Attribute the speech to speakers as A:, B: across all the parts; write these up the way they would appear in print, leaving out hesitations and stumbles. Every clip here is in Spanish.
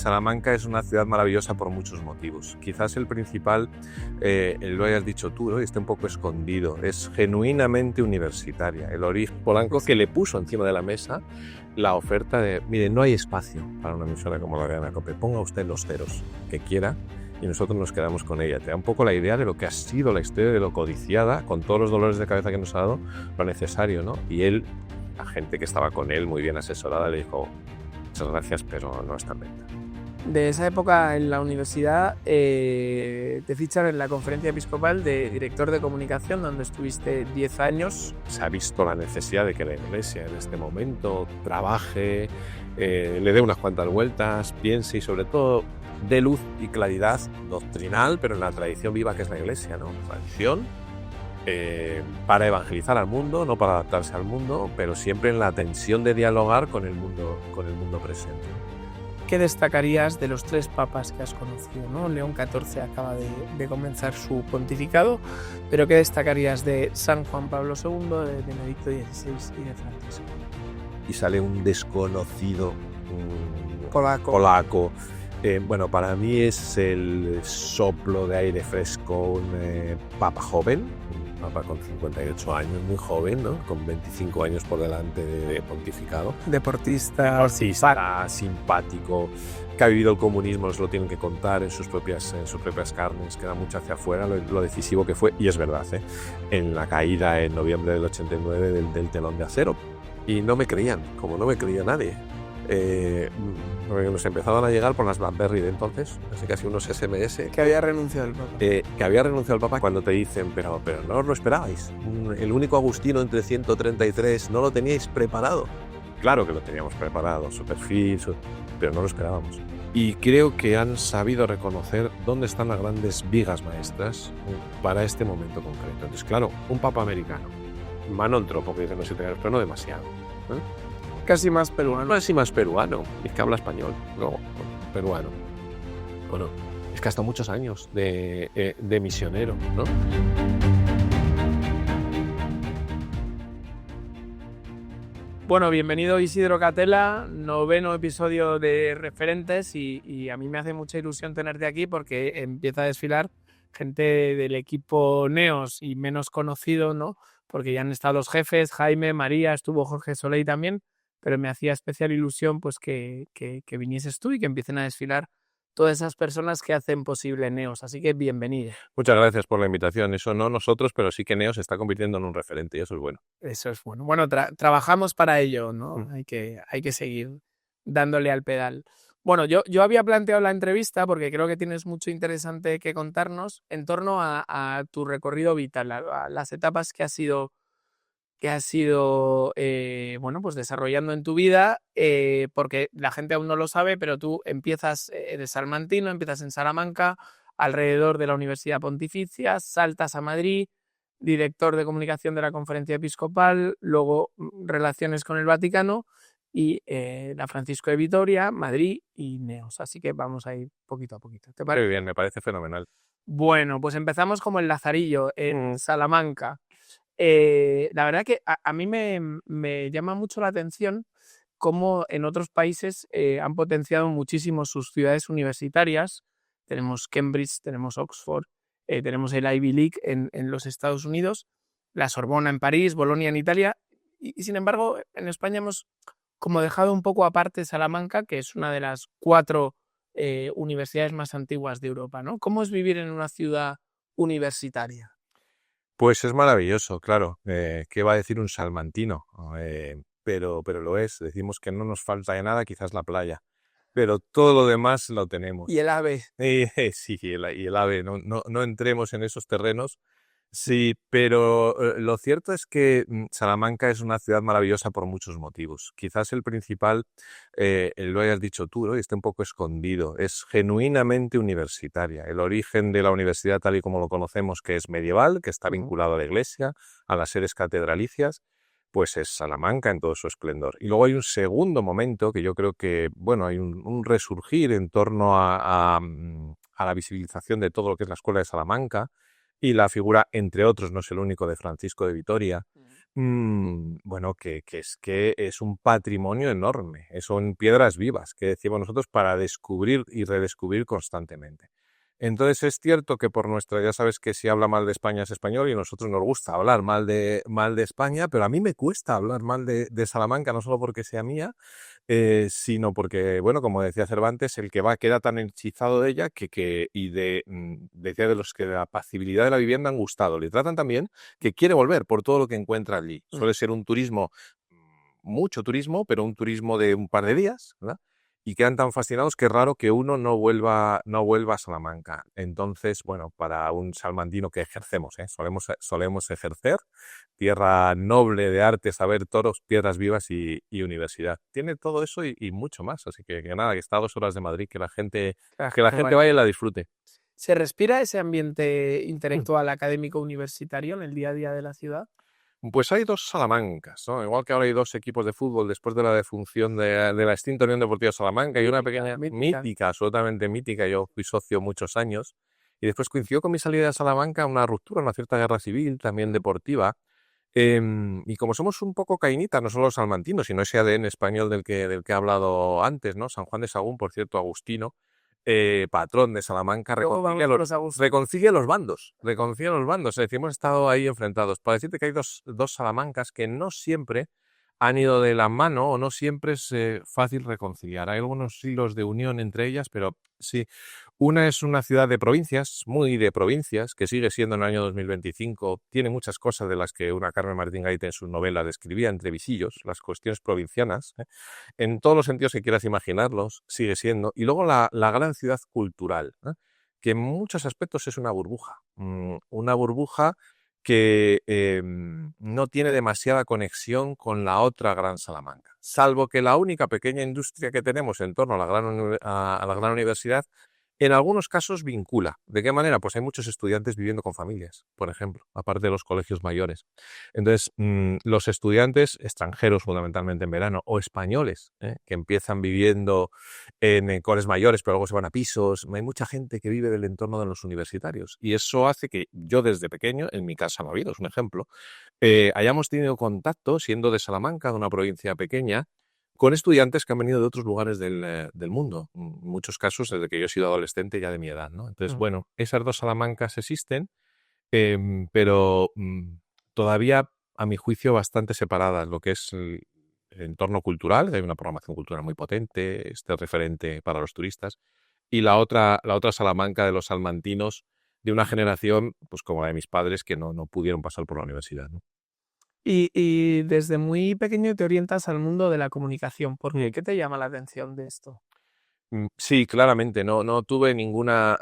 A: Salamanca es una ciudad maravillosa por muchos motivos. Quizás el principal, lo hayas dicho tú, ¿no? Y está un poco escondido. Es genuinamente universitaria. El origen Polanco que le puso encima de la mesa la oferta de, mire, no hay espacio para una emisora como la Cadena COPE. Ponga usted los ceros que quiera y nosotros nos quedamos con ella. Te da un poco la idea de lo que ha sido la historia, de lo codiciada, con todos los dolores de cabeza que nos ha dado, lo necesario, ¿no? Y él, la gente que estaba con él, muy bien asesorada, le dijo, muchas gracias, pero no está en venta.
B: De esa época en la universidad te fichan en la conferencia episcopal de director de comunicación, donde estuviste 10 años.
A: Se ha visto la necesidad de que la Iglesia en este momento trabaje, le dé unas cuantas vueltas, piense y sobre todo dé luz y claridad doctrinal, pero en la tradición viva que es la Iglesia, ¿no? Tradición para evangelizar al mundo, no para adaptarse al mundo, pero siempre en la tensión de dialogar con el mundo presente.
B: ¿Qué destacarías de los 3 papas que has conocido, ¿no? León XIV acaba de comenzar su pontificado, pero ¿qué destacarías de San Juan Pablo II, de Benedicto XVI y de Francisco?
A: Y sale un desconocido
B: Polaco.
A: Bueno, para mí es el soplo de aire fresco, un papa joven, un papa con 58 años, muy joven, ¿no? Con 25 años por delante de pontificado.
B: Deportista,
A: simpático, que ha vivido el comunismo, nos lo tienen que contar en sus propias carnes, que da mucho hacia afuera, lo decisivo que fue, y es verdad, en la caída en noviembre del 89 del telón de acero. Y no me creían, como no me creía nadie. Nos empezaban a llegar por las BlackBerry de entonces, casi unos SMS.
B: Que había renunciado el Papa.
A: Que había renunciado el Papa cuando te dicen, pero no os lo esperabais. El único Agustino entre 133, ¿no lo teníais preparado? Claro que lo teníamos preparado, su perfil, pero no lo esperábamos. Y creo que han sabido reconocer dónde están las grandes vigas maestras para este momento concreto. Entonces, claro, un Papa americano, Manon Tropo, que dicen los italianos, pero no demasiado,
B: Casi más peruano.
A: Casi más peruano. Es que habla español. No, peruano. Bueno, es que hasta muchos años de misionero, ¿no?
B: Bueno, bienvenido Isidro Catela, 9º episodio de Referentes y a mí me hace mucha ilusión tenerte aquí porque empieza a desfilar gente del equipo Neos y menos conocido, ¿no? Porque ya han estado los jefes, Jaime, María, estuvo Jorge Soleil también, pero me hacía especial ilusión pues que vinieses tú y que empiecen a desfilar todas esas personas que hacen posible Neos. Así que bienvenido.
A: Muchas gracias por la invitación. Eso no nosotros, pero sí que Neos se está convirtiendo en un referente y eso es bueno.
B: Eso es bueno. Bueno, trabajamos para ello, ¿no? Hay que seguir dándole al pedal. Bueno, yo había planteado la entrevista porque creo que tienes mucho interesante que contarnos en torno a tu recorrido vital, a las etapas que has ido bueno, pues desarrollando en tu vida, porque la gente aún no lo sabe, pero tú empiezas de salmantino, empiezas en Salamanca, alrededor de la Universidad Pontificia, saltas a Madrid, director de comunicación de la Conferencia Episcopal, luego relaciones con el Vaticano y la Francisco de Vitoria, Madrid y Neos. Así que vamos a ir poquito a poquito. ¿Te parece?
A: Muy bien, me parece fenomenal.
B: Bueno, pues empezamos como el Lazarillo, en Salamanca. La verdad que a mí me llama mucho la atención cómo en otros países han potenciado muchísimo sus ciudades universitarias. Tenemos Cambridge, tenemos Oxford, tenemos el Ivy League en los Estados Unidos, la Sorbona en París, Bolonia en Italia, y sin embargo en España hemos como dejado un poco aparte Salamanca, que es una de las 4 universidades más antiguas de Europa, ¿no? ¿Cómo es vivir en una ciudad universitaria?
A: Pues es maravilloso, claro. ¿Qué va a decir un salmantino? Pero lo es. Decimos que no nos falta de nada, quizás la playa. Pero todo lo demás lo tenemos.
B: ¿Y el AVE?
A: Sí, y el AVE. No entremos en esos terrenos. Sí, pero lo cierto es que Salamanca es una ciudad maravillosa por muchos motivos. Quizás el principal, lo hayas dicho tú, ¿no? Y está un poco escondido. Es genuinamente universitaria. El origen de la universidad tal y como lo conocemos, que es medieval, que está vinculado a la iglesia, a las sedes catedralicias, pues es Salamanca en todo su esplendor. Y luego hay un segundo momento que yo creo que, bueno, hay un resurgir en torno a la visibilización de todo lo que es la Escuela de Salamanca, y la figura, entre otros, no es el único, de Francisco de Vitoria, Bueno, que es un patrimonio enorme, son piedras vivas que decimos nosotros para descubrir y redescubrir constantemente. Entonces es cierto que por nuestra, ya sabes que si habla mal de España es español y a nosotros nos gusta hablar mal de España, pero a mí me cuesta hablar mal de Salamanca, no solo porque sea mía, sino porque, bueno, como decía Cervantes, el que va queda tan hechizado de ella decía de los que la apacibilidad de la vivienda han gustado. Le tratan también que quiere volver por todo lo que encuentra allí. Suele ser un turismo, mucho turismo, pero un turismo de un par de días, ¿verdad? Y quedan tan fascinados que es raro que uno no vuelva a Salamanca. Entonces, bueno, para un salmantino que ejercemos, solemos ejercer, tierra noble de arte, saber, toros, piedras vivas y universidad. Tiene todo eso y mucho más. Así que nada, que está a 2 horas de Madrid, que la gente vaya y la disfrute.
B: ¿Se respira ese ambiente
A: Mm.
B: intelectual, académico, universitario en el día a día de la ciudad?
A: Pues hay 2 Salamancas, ¿no? Igual que ahora hay 2 equipos de fútbol después de la defunción de la extinta Unión Deportiva Salamanca y una pequeña mítica, absolutamente mítica. Yo fui socio muchos años y después coincidió con mi salida de Salamanca una ruptura, una cierta guerra civil, también deportiva. Y como somos un poco cainitas, no solo los salmantinos, sino ese ADN español del que he hablado antes, ¿no? San Juan de Sagún, por cierto, Agustino, patrón de Salamanca, reconcilia los bandos. Reconcilia los bandos. Es decir, hemos estado ahí enfrentados. Para decirte que hay dos Salamancas que no siempre han ido de la mano o no siempre es fácil reconciliar. Hay algunos hilos de unión entre ellas, pero sí. Una es una ciudad de provincias, muy de provincias, que sigue siendo en el año 2025. Tiene muchas cosas de las que una Carmen Martín Gaite en sus novelas describía entre visillos, las cuestiones provincianas, en todos los sentidos que quieras imaginarlos, sigue siendo. Y luego la gran ciudad cultural, que en muchos aspectos es una burbuja que no tiene demasiada conexión con la otra gran Salamanca, salvo que la única pequeña industria que tenemos en torno a a la gran universidad en algunos casos vincula. ¿De qué manera? Pues hay muchos estudiantes viviendo con familias, por ejemplo, aparte de los colegios mayores. Entonces, los estudiantes extranjeros, fundamentalmente en verano, o españoles, que empiezan viviendo en coles mayores, pero luego se van a pisos. Hay mucha gente que vive del entorno de los universitarios. Y eso hace que yo desde pequeño, en mi casa no ha habido, es un ejemplo, hayamos tenido contacto, siendo de Salamanca, de una provincia pequeña, con estudiantes que han venido de otros lugares del mundo, en muchos casos desde que yo he sido adolescente ya de mi edad, ¿no? Entonces, bueno, esas 2 Salamancas existen, pero todavía, a mi juicio, bastante separadas, lo que es el entorno cultural, que hay una programación cultural muy potente, este referente para los turistas, y la otra Salamanca de los salmantinos de una generación, pues como la de mis padres, que no pudieron pasar por la universidad, ¿no?
B: Y desde muy pequeño te orientas al mundo de la comunicación. ¿Por qué? ¿Qué te llama la atención de esto?
A: Sí, claramente, no tuve ninguna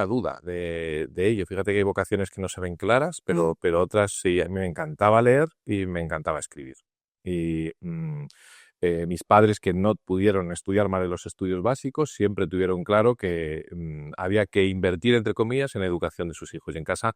A: duda de ello. Fíjate que hay vocaciones que no se ven claras, pero otras sí. A mí me encantaba leer y me encantaba escribir. Y mis padres, que no pudieron estudiar más de los estudios básicos, siempre tuvieron claro que había que invertir, entre comillas, en la educación de sus hijos. Y en casa,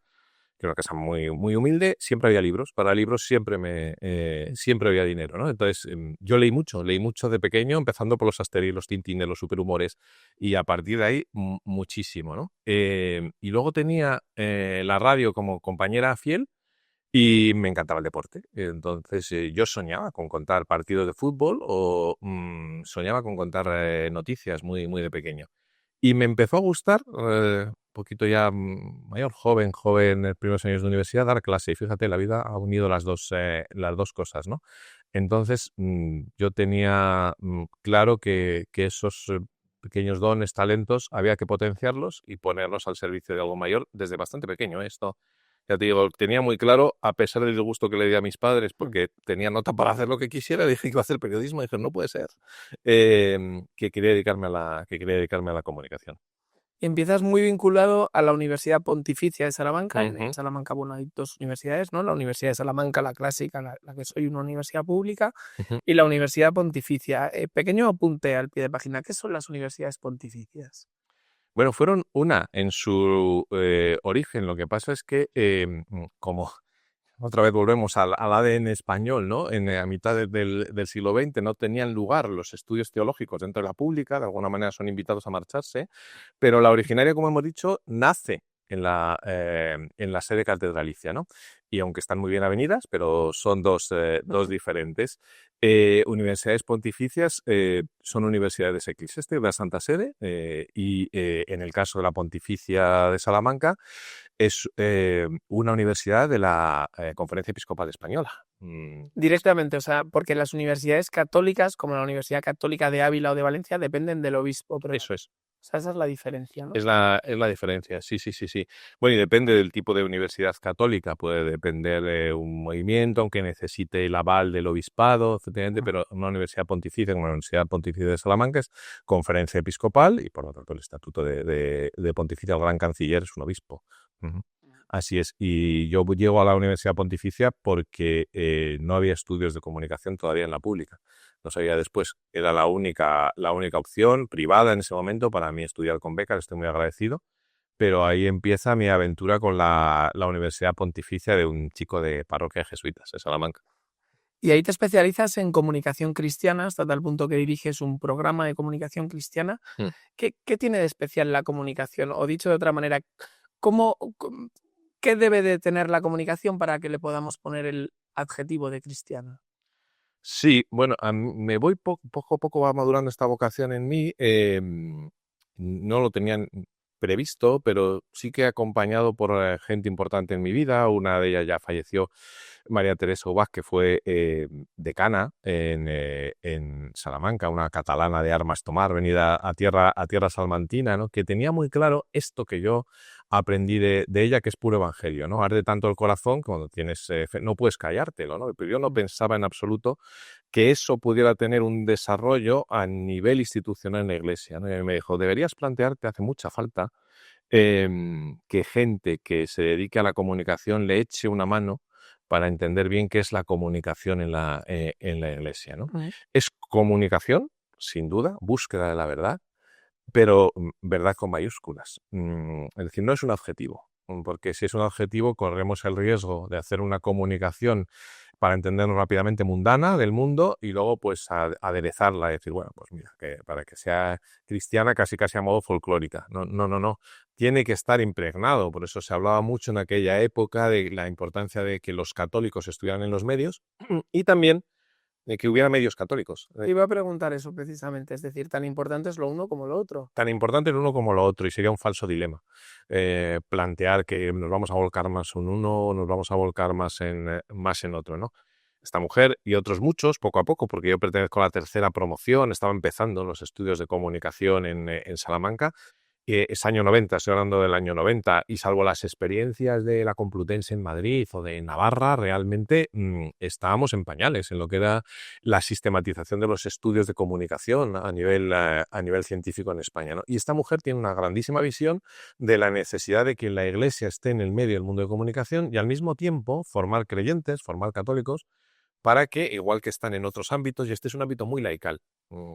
A: que era una casa muy, muy humilde, siempre había libros. Para libros siempre había dinero, ¿no? Entonces, yo leí mucho de pequeño, empezando por los Asterix, los Tintines, los superhumores, y a partir de ahí, muchísimo, ¿no? Y luego tenía la radio como compañera fiel y me encantaba el deporte. Entonces, yo soñaba con contar partidos de fútbol o soñaba con contar noticias muy, muy de pequeño. Y me empezó a gustar, un poquito ya mayor, joven, en los primeros años de universidad, dar clase. Y fíjate, la vida ha unido las dos cosas, ¿no? Entonces, yo tenía claro que esos pequeños dones, talentos, había que potenciarlos y ponerlos al servicio de algo mayor desde bastante pequeño. Esto, ya te digo, tenía muy claro, a pesar del disgusto que le di a mis padres, porque tenía nota para hacer lo que quisiera, dije que iba a hacer periodismo, y dije, no puede ser, que quería dedicarme a la comunicación.
B: Empiezas muy vinculado a la Universidad Pontificia de Salamanca.
A: Ujú.
B: En Salamanca, bueno, hay 2 universidades, ¿no? La Universidad de Salamanca, la clásica, la que soy, una universidad pública,
A: Ujú.
B: y la Universidad Pontificia. Pequeño apunte al pie de página. ¿Qué son las universidades pontificias?
A: Bueno, fueron una en su origen. Lo que pasa es que, como otra vez volvemos al ADN español, ¿no? A mitad del siglo XX no tenían lugar los estudios teológicos dentro de la pública, de alguna manera son invitados a marcharse, pero la originaria, como hemos dicho, nace en la sede catedralicia, ¿no? y aunque están muy bien avenidas, pero son dos diferentes. Universidades pontificias son universidades eclesiásticas de la Santa Sede y en el caso de la Pontificia de Salamanca es una universidad de la Conferencia Episcopal Española.
B: Directamente, o sea, porque las universidades católicas, como la Universidad Católica de Ávila o de Valencia, dependen del obispo. Pero,
A: Eso es.
B: o sea, esa es la diferencia, ¿no?
A: Es la diferencia, sí. Bueno, y depende del tipo de universidad católica, puede depender de un movimiento, aunque necesite el aval del obispado, efectivamente, pero una universidad pontificia como la Universidad Pontificia de Salamanca es conferencia episcopal y por lo tanto el estatuto de pontificia, el gran canciller es un obispo. Así es, y yo llego a la Universidad Pontificia porque no había estudios de comunicación todavía en la pública. No sabía después, era la única opción privada en ese momento para mí estudiar con becas, estoy muy agradecido, pero ahí empieza mi aventura con la Universidad Pontificia de un chico de parroquia jesuitas de Salamanca.
B: Y ahí te especializas en comunicación cristiana hasta tal punto que diriges un programa de comunicación cristiana. ¿Qué tiene de especial la comunicación? O dicho de otra manera, ¿qué debe de tener la comunicación para que le podamos poner el adjetivo de cristiana?
A: Sí, bueno, me voy poco a poco va madurando esta vocación en mí. No lo tenían previsto, pero sí que he acompañado por gente importante en mi vida. Una de ellas ya falleció, María Teresa Ubach, que fue decana en Salamanca, una catalana de armas tomar, venida a tierra salmantina, ¿no? Que tenía muy claro esto que yo aprendí de ella, que es puro evangelio, ¿no? Arde tanto el corazón que cuando tienes fe, no puedes callártelo, ¿no? Pero yo no pensaba en absoluto que eso pudiera tener un desarrollo a nivel institucional en la Iglesia, ¿no? Y me dijo, deberías plantearte, hace mucha falta, que gente que se dedique a la comunicación le eche una mano para entender bien qué es la comunicación en la Iglesia, ¿no? Es comunicación, sin duda, búsqueda de la verdad, pero verdad con mayúsculas. Es decir, no es un adjetivo, porque si es un adjetivo corremos el riesgo de hacer una comunicación para entendernos rápidamente mundana del mundo y luego pues aderezarla y decir, bueno, pues mira, que para que sea cristiana casi a modo folclórica. No. Tiene que estar impregnado. Por eso se hablaba mucho en aquella época de la importancia de que los católicos estuvieran en los medios y también de que hubiera medios católicos.
B: Te iba a preguntar eso precisamente, es decir, tan importante es lo uno como lo otro.
A: Tan importante el uno como lo otro, y sería un falso dilema plantear que nos vamos a volcar más en uno o nos vamos a volcar más en otro, ¿no? Esta mujer y otros muchos, poco a poco, porque yo pertenezco a la tercera promoción, estaba empezando los estudios de comunicación en Salamanca. Es año 90, estoy hablando del año 90, y salvo las experiencias de la Complutense en Madrid o de Navarra, realmente estábamos en pañales en lo que era la sistematización de los estudios de comunicación a nivel científico en España, ¿no? Y esta mujer tiene una grandísima visión de la necesidad de que la Iglesia esté en el medio del mundo de comunicación y al mismo tiempo formar creyentes, formar católicos, para que, igual que están en otros ámbitos, y este es un ámbito muy laical,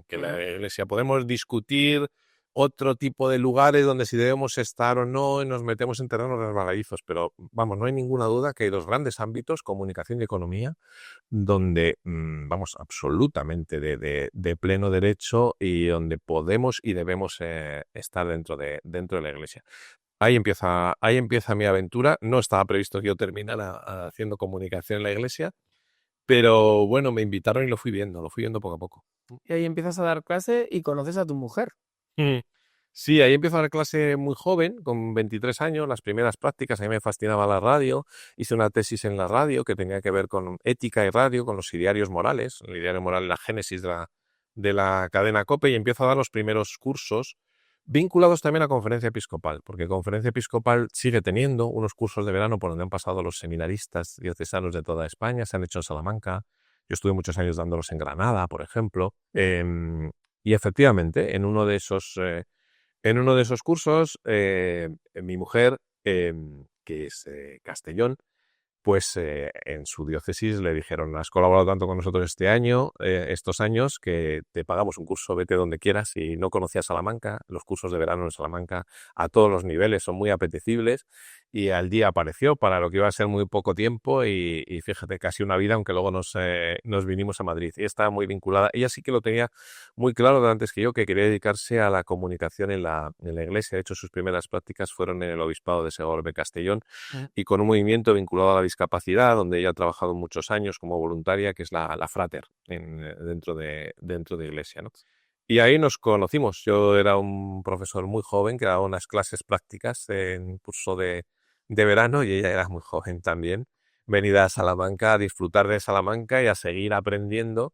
A: que la Iglesia podemos discutir otro tipo de lugares donde si debemos estar o no, y nos metemos en terrenos resbaladizos, pero vamos, no hay ninguna duda que hay dos grandes ámbitos, comunicación y economía, donde vamos absolutamente de pleno derecho y donde podemos y debemos estar dentro de la Iglesia. Ahí empieza mi aventura. No estaba previsto que yo terminara haciendo comunicación en la Iglesia, pero bueno, me invitaron y lo fui viendo poco a poco.
B: Y ahí empiezas a dar clase y conoces a tu mujer.
A: Sí, ahí empiezo a dar clase muy joven, con 23 años, las primeras prácticas. A mí me fascinaba la radio. Hice una tesis en la radio que tenía que ver con ética y radio, con los idearios morales. El ideario moral, la génesis de la cadena COPE, y empiezo a dar los primeros cursos vinculados también a Conferencia Episcopal, porque Conferencia Episcopal sigue teniendo unos cursos de verano por donde han pasado los seminaristas diocesanos de toda España. Se han hecho en Salamanca. Yo estuve muchos años dándolos en Granada, por ejemplo. Y efectivamente, en uno de esos cursos, mi mujer, que es Castellón, pues en su diócesis le dijeron, has colaborado tanto con nosotros estos años, que te pagamos un curso, vete donde quieras. Y no conocía Salamanca, los cursos de verano en Salamanca a todos los niveles son muy apetecibles, y al día apareció para lo que iba a ser muy poco tiempo y fíjate, casi una vida, aunque luego nos vinimos a Madrid. Y estaba muy vinculada. Ella sí que lo tenía muy claro de antes que yo, que quería dedicarse a la comunicación en la iglesia. De hecho, sus primeras prácticas fueron en el obispado de Segorbe-Castellón y con un movimiento vinculado a la discapacidad, donde ella ha trabajado muchos años como voluntaria, que es la Frater, dentro de iglesia, ¿no? Y ahí nos conocimos. Yo era un profesor muy joven que daba unas clases prácticas en un curso de verano y ella era muy joven también. Venida a Salamanca a disfrutar de Salamanca y a seguir aprendiendo,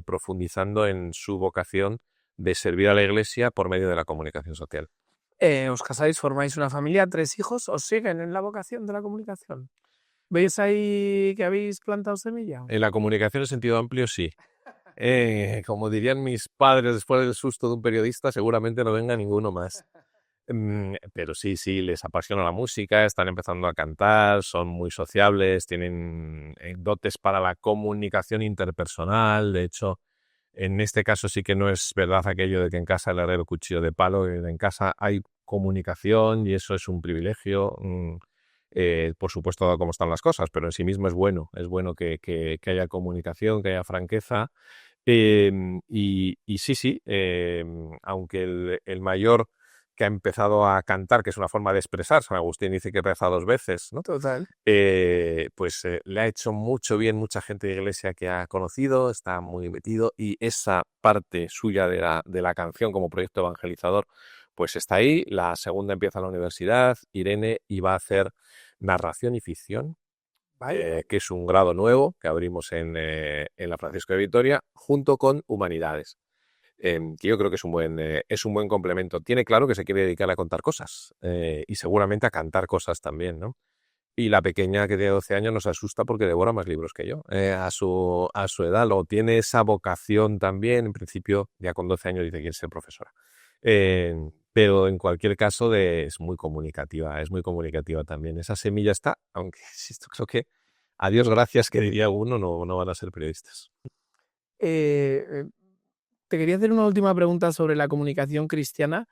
A: profundizando en su vocación de servir a la iglesia por medio de la comunicación social.
B: Os casáis, formáis una familia, 3 hijos, ¿os siguen en la vocación de la comunicación? ¿Veis ahí que habéis plantado semilla?
A: En la comunicación en sentido amplio, sí. Como dirían mis padres después del susto de un periodista, seguramente no venga ninguno más. Pero sí, les apasiona la música, están empezando a cantar, son muy sociables, tienen dotes para la comunicación interpersonal. De hecho, en este caso sí que no es verdad aquello de que en casa el herrero cuchillo de palo, en casa hay comunicación y eso es un privilegio. Por supuesto, dado cómo están las cosas, pero en sí mismo es bueno que haya comunicación, que haya franqueza. Y sí, aunque el mayor que ha empezado a cantar, que es una forma de expresar, San Agustín dice que reza 2 veces, ¿no?
B: Total.
A: Pues le ha hecho mucho bien mucha gente de iglesia que ha conocido, está muy metido y esa parte suya de la canción como proyecto evangelizador, pues está ahí. La segunda empieza en la universidad, Irene, y va a hacer narración y ficción, que es un grado nuevo que abrimos en la Francisco de Vitoria, junto con humanidades. Que yo creo que es un buen complemento. Tiene claro que se quiere dedicar a contar cosas y seguramente a cantar cosas también, ¿no? Y la pequeña que tiene 12 años nos asusta porque devora más libros que yo a su edad. Luego tiene esa vocación también. En principio, ya con 12 años dice que quiere ser profesora. Pero en cualquier caso es muy comunicativa también. Esa semilla está, aunque insisto, creo que a Dios gracias, que diría uno, no van a ser periodistas.
B: Te quería hacer una última pregunta sobre la comunicación cristiana.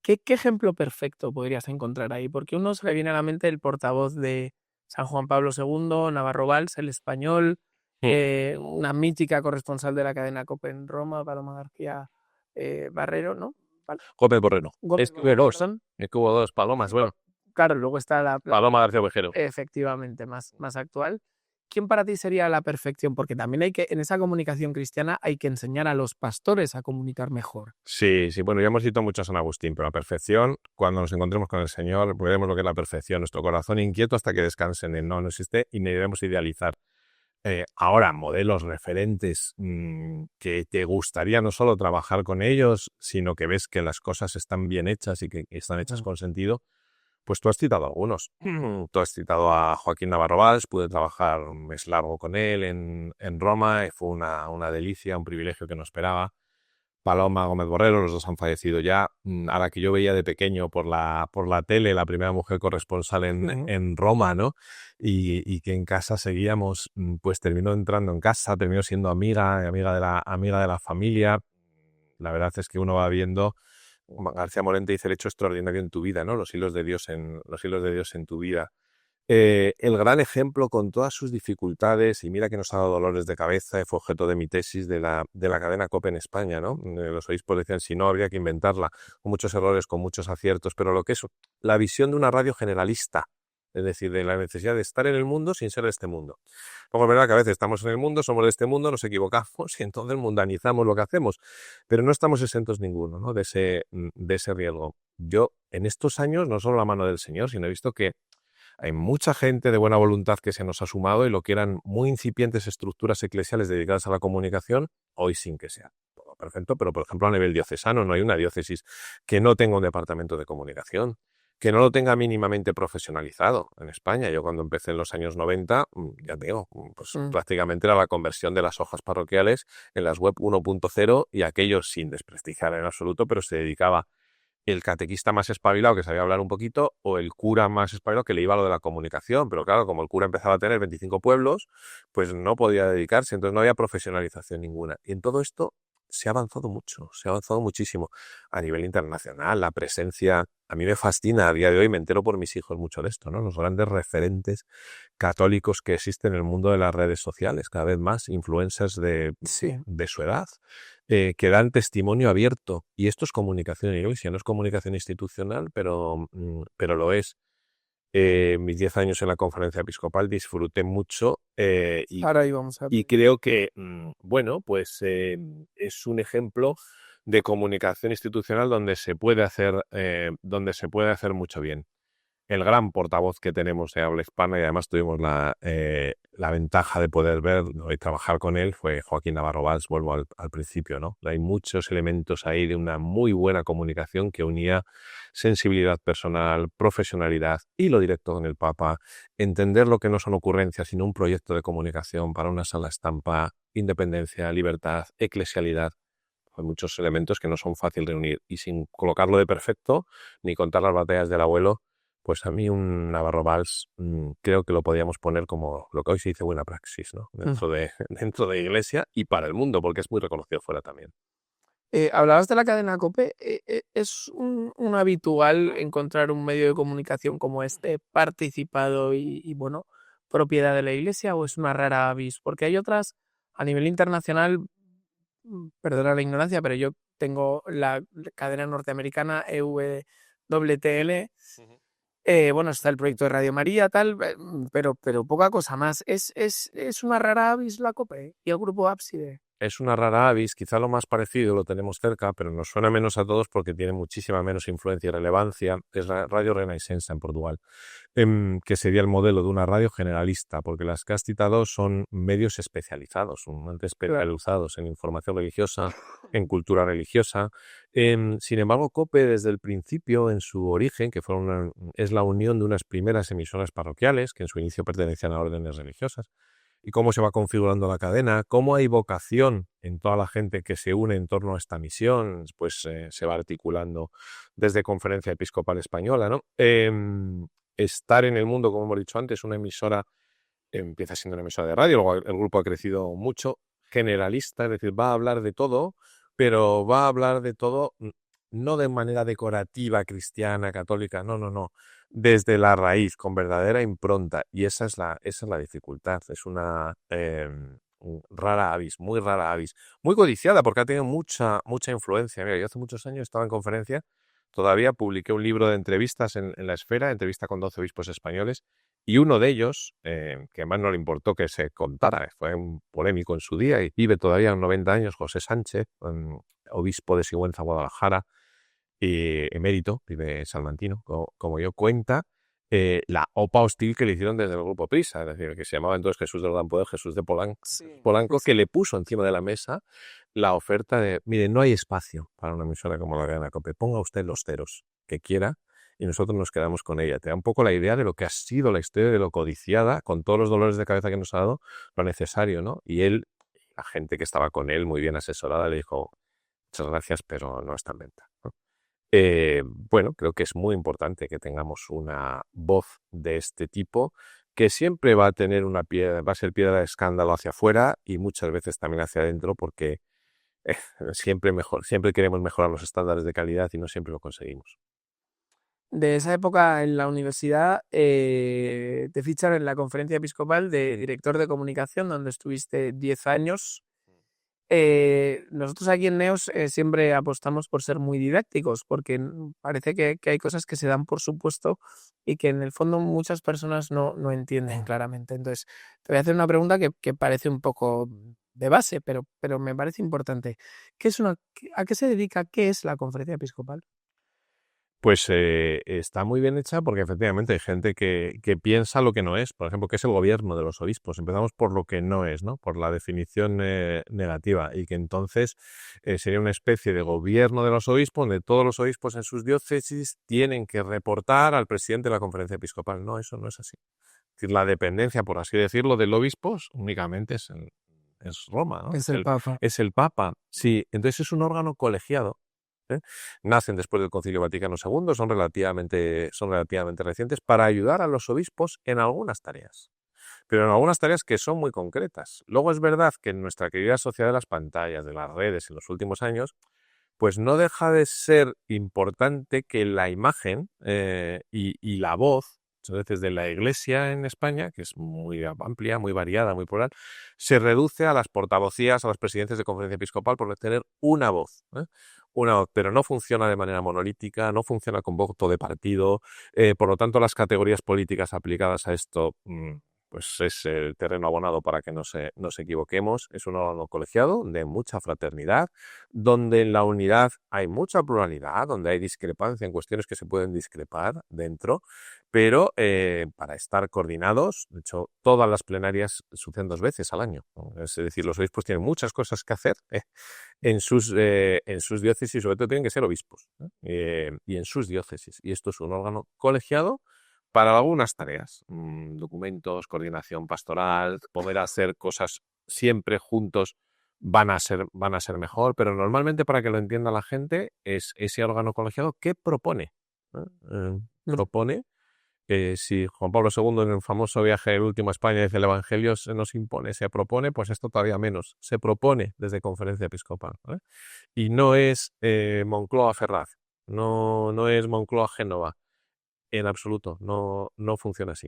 B: ¿Qué ejemplo perfecto podrías encontrar ahí? Porque uno se le viene a la mente el portavoz de San Juan Pablo II, Navarro Valls, el español, una mítica corresponsal de la cadena COPE en Roma, Paloma García Barrero, ¿no?
A: Gómez Borrero.
B: Gómez
A: Es que hubo dos.
B: Borrero.
A: Es que hubo 2 palomas. Bueno,
B: Claro, luego está la
A: Paloma García Ovejero.
B: efectivamente más actual. ¿Quién para ti sería la perfección? Porque también en esa comunicación cristiana hay que enseñar a los pastores a comunicar mejor.
A: Sí, bueno, ya hemos citado mucho a San Agustín, pero la perfección, cuando nos encontremos con el Señor, veremos lo que es la perfección, nuestro corazón inquieto hasta que descanse en él. No existe y ni debemos idealizar. Ahora, modelos referentes que te gustaría no solo trabajar con ellos, sino que ves que las cosas están bien hechas y que están hechas con sentido, pues tú has citado algunos. Tú has citado a Joaquín Navarro Valls, pude trabajar un mes largo con él en Roma y fue una delicia, un privilegio que no esperaba. Paloma Gómez Borrero, los 2 han fallecido ya. A la que yo veía de pequeño por la tele, la primera mujer corresponsal en Roma, ¿no? Y que en casa seguíamos, pues terminó entrando en casa, terminó siendo amiga de la familia. La verdad es que uno va viendo, García Morente dice, el hecho extraordinario en tu vida, ¿no? Los hilos de Dios en tu vida. El gran ejemplo con todas sus dificultades, y mira que nos ha dado dolores de cabeza, fue objeto de mi tesis de la cadena COPE en España, ¿no? Los obispos decían, si no, habría que inventarla, con muchos errores, con muchos aciertos, pero lo que es la visión de una radio generalista, es decir, de la necesidad de estar en el mundo sin ser de este mundo. Luego es verdad que a veces estamos en el mundo, somos de este mundo, nos equivocamos y entonces mundanizamos lo que hacemos, pero no estamos exentos ninguno, ¿no? de ese riesgo. Yo, en estos años, no solo la mano del Señor, sino he visto que hay mucha gente de buena voluntad que se nos ha sumado y lo que eran muy incipientes estructuras eclesiales dedicadas a la comunicación, hoy sin que sea todo perfecto, pero por ejemplo a nivel diocesano no hay una diócesis que no tenga un departamento de comunicación, que no lo tenga mínimamente profesionalizado en España. Yo cuando empecé en los años 90, ya te digo, pues prácticamente era la conversión de las hojas parroquiales en las web 1.0 y aquello sin desprestigiar en absoluto, pero se dedicaba el catequista más espabilado que sabía hablar un poquito o el cura más espabilado que le iba a lo de la comunicación. Pero claro, como el cura empezaba a tener 25 pueblos, pues no podía dedicarse, entonces no había profesionalización ninguna. Y en todo esto se ha avanzado mucho, se ha avanzado muchísimo a nivel internacional. La presencia, a mí me fascina a día de hoy, me entero por mis hijos mucho de esto, ¿no? Los grandes referentes católicos que existen en el mundo de las redes sociales, cada vez más influencers
B: Sí,
A: de su edad, que dan testimonio abierto. Y esto es comunicación en iglesia, no es comunicación institucional, pero lo es. Mis 10 años en la conferencia episcopal disfruté mucho
B: ahora íbamos a...
A: y creo que, bueno, pues es un ejemplo de comunicación institucional donde se puede hacer mucho bien. El gran portavoz que tenemos de habla hispana, y además tuvimos la ventaja de poder verlo y trabajar con él, fue Joaquín Navarro Valls. Vuelvo al principio, ¿no? Hay muchos elementos ahí de una muy buena comunicación que unía sensibilidad personal, profesionalidad, hilo directo con el Papa, entender lo que no son ocurrencias, sino un proyecto de comunicación para una sola estampa, independencia, libertad, eclesialidad. Hay muchos elementos que no son fáciles de unir, y sin colocarlo de perfecto ni contar las batallas del abuelo, pues a mí un Navarro Valls creo que lo podíamos poner como lo que hoy se dice buena praxis, ¿no?
B: Mm.
A: Dentro de Iglesia y para el mundo, porque es muy reconocido fuera también.
B: Hablabas de la cadena COPE. ¿Es un habitual encontrar un medio de comunicación como este, participado y, bueno, propiedad de la Iglesia, o es una rara avis? Porque hay otras a nivel internacional, perdona la ignorancia, pero yo tengo la cadena norteamericana EWTL. Bueno, está el proyecto de Radio María, tal, pero poca cosa más. ¿Es una rara avis la COPE y el grupo Ábside?
A: Es una rara avis, quizá lo más parecido lo tenemos cerca, pero nos suena menos a todos porque tiene muchísima menos influencia y relevancia. Es la Radio Renaisense en Portugal, que sería el modelo de una radio generalista, porque las que has citado son medios especializados, sumamente
B: Claro.
A: especializados en información religiosa, en cultura religiosa. Sin embargo, COPE desde el principio, en su origen, que es la unión de unas primeras emisoras parroquiales que en su inicio pertenecían a órdenes religiosas, y cómo se va configurando la cadena, cómo hay vocación en toda la gente que se une en torno a esta misión, pues se va articulando desde Conferencia Episcopal Española, ¿no? Estar en el mundo, como hemos dicho antes, una emisora empieza siendo una emisora de radio, luego el grupo ha crecido mucho, generalista, es decir, va a hablar de todo, pero va a hablar de todo no de manera decorativa, cristiana, católica, no, desde la raíz, con verdadera impronta, y esa es la dificultad, es una rara avis, muy rara avis, muy codiciada porque ha tenido mucha influencia. Mira, yo hace muchos años estaba en conferencia, todavía publiqué un libro de entrevistas en La Esfera, entrevista con 12 obispos españoles, y uno de ellos, que más no le importó que se contara, fue un polémico en su día y vive todavía a 90 años, José Sánchez, obispo de Sigüenza, Guadalajara, emérito, vive salmantino, como yo, cuenta la OPA hostil que le hicieron desde el grupo Prisa, es decir, que se llamaba entonces Jesús del Gran Poder, Jesús de Polanco, que le puso encima de la mesa la oferta de, mire, no hay espacio para una emisora como la cadena COPE, ponga usted los ceros que quiera y nosotros nos quedamos con ella. Te da un poco la idea de lo que ha sido la historia, de lo codiciada, con todos los dolores de cabeza que nos ha dado, lo necesario, ¿no? Y él, la gente que estaba con él, muy bien asesorada, le dijo, muchas gracias, pero no está en venta, ¿no? Bueno, creo que es muy importante que tengamos una voz de este tipo, que siempre va a tener va a ser piedra de escándalo hacia afuera y muchas veces también hacia adentro, porque siempre queremos mejorar los estándares de calidad y no siempre lo conseguimos.
B: De esa época en la universidad, te fichan en la conferencia episcopal de director de comunicación, donde estuviste 10 años. Nosotros aquí en Neos siempre apostamos por ser muy didácticos, porque parece que hay cosas que se dan por supuesto y que en el fondo muchas personas no entienden claramente. Entonces, te voy a hacer una pregunta que parece un poco de base, pero me parece importante. ¿A qué se dedica? ¿Qué es la conferencia episcopal?
A: Pues está muy bien hecha porque efectivamente hay gente que piensa lo que no es, por ejemplo, que es el gobierno de los obispos. Empezamos por lo que no es, ¿no? Por la definición negativa, y que entonces sería una especie de gobierno de los obispos, donde todos los obispos en sus diócesis tienen que reportar al presidente de la conferencia episcopal. No, eso no es así. Es decir, la dependencia, por así decirlo, del obispo únicamente es Roma, ¿no?
B: Es el Papa.
A: Es el Papa. Sí, entonces es un órgano colegiado. Nacen después del Concilio Vaticano II, son relativamente recientes, para ayudar a los obispos en algunas tareas. pero en algunas tareas que son muy concretas. Luego es verdad que en nuestra querida sociedad de las pantallas, de las redes, en los últimos años, pues no deja de ser importante que la imagen y la voz, muchas veces de la Iglesia en España, que es muy amplia, muy variada, muy plural, se reduce a las portavocías, a las presidencias de conferencia episcopal por tener una voz. Una voz, pero no funciona de manera monolítica, no funciona con voto de partido, por lo tanto las categorías políticas aplicadas a esto pues es el terreno abonado para que nos equivoquemos. Es un órgano colegiado de mucha fraternidad, donde en la unidad hay mucha pluralidad, donde hay discrepancia en cuestiones que se pueden discrepar dentro, pero para estar coordinados, de hecho, todas las plenarias suceden 2 veces al año, ¿no? Es decir, los obispos tienen muchas cosas que hacer en sus diócesis, sobre todo tienen que ser obispos, ¿no? Y en sus diócesis. Y esto es un órgano colegiado para algunas tareas, documentos, coordinación pastoral, poder hacer cosas siempre juntos van a ser mejor, pero normalmente para que lo entienda la gente es ese órgano colegiado que propone. Propone. Si Juan Pablo II en el famoso viaje el último a España dice el Evangelio se nos impone, se propone, pues esto todavía menos. Se propone desde Conferencia Episcopal, ¿vale? Y no es Moncloa Ferraz, no es Moncloa Génova. En absoluto, no funciona así.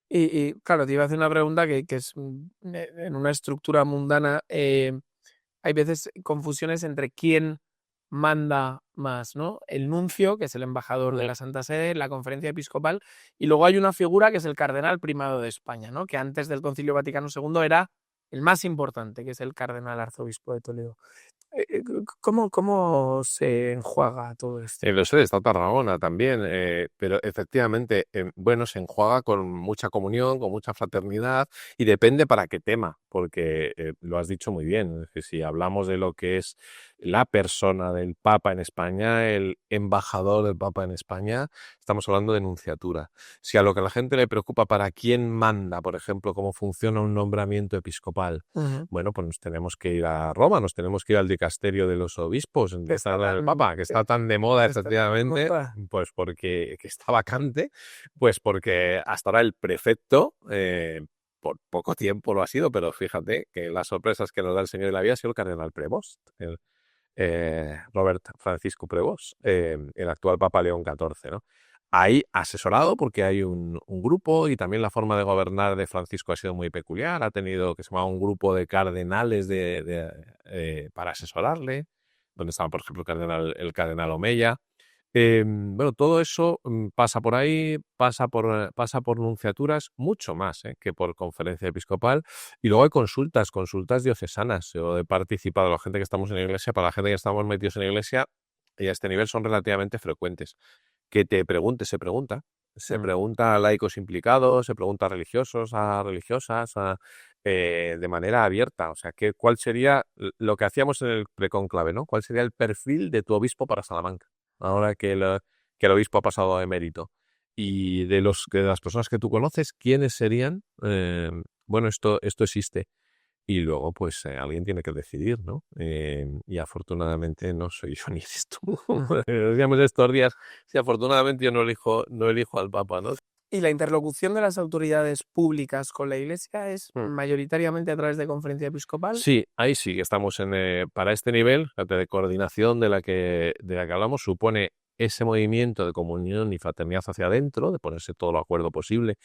B: Y claro, te iba a hacer una pregunta que es en una estructura mundana, hay veces confusiones entre quién manda más, ¿no? El nuncio, que es el embajador de la Santa Sede, la conferencia episcopal, y luego hay una figura que es el cardenal primado de España, ¿no? Que antes del Concilio Vaticano II era el más importante, que es el cardenal arzobispo de Toledo. ¿Cómo se enjuaga todo esto?
A: Lo sé, está Tarragona también, pero efectivamente, bueno, se enjuaga con mucha comunión, con mucha fraternidad y depende para qué tema, porque lo has dicho muy bien, es que si hablamos de lo que es la persona del Papa en España, el embajador del Papa en España, estamos hablando de nunciatura. Si a lo que a la gente le preocupa para quién manda, por ejemplo, cómo funciona un nombramiento episcopal, bueno, pues nos tenemos que ir a Roma, nos tenemos que ir al dicasterio de los obispos, donde está el Papa, que está tan de moda, efectivamente, pues porque que está vacante, pues porque hasta ahora el prefecto, por poco tiempo lo ha sido, pero fíjate que las sorpresas que nos da el Señor de la vida ha sido el cardenal Prevost, Robert Francisco Prevost, el actual Papa León XIV, ¿no? Ahí asesorado porque hay un grupo y también la forma de gobernar de Francisco ha sido muy peculiar. Ha tenido que se llama un grupo de cardenales para asesorarle, donde estaba, por ejemplo, el cardenal Omeya. Bueno, todo eso pasa por ahí, pasa por nunciaturas, mucho más que por conferencia episcopal. Y luego hay consultas diocesanas. Yo he participado, la gente que estamos en la iglesia, para la gente que estamos metidos en la iglesia, y a este nivel son relativamente frecuentes. Que se pregunta a laicos implicados, se pregunta a religiosos, a religiosas, de manera abierta. O sea, ¿cuál sería lo que hacíamos en el preconclave, ¿no? ¿Cuál sería el perfil de tu obispo para Salamanca, ahora que el obispo ha pasado a emérito? Y de las personas que tú conoces, ¿quiénes serían? Bueno, esto existe. Y luego, pues, alguien tiene que decidir, ¿no? Y afortunadamente no soy yo ni eres tú. Decíamos estos días, sí, afortunadamente yo no elijo al Papa, ¿no?
B: Y la interlocución de las autoridades públicas con la Iglesia es mayoritariamente a través de conferencia episcopal.
A: Sí, ahí sí que estamos para este nivel de coordinación de la que hablamos, supone ese movimiento de comunión y fraternidad hacia adentro, de ponerse todo el acuerdo posible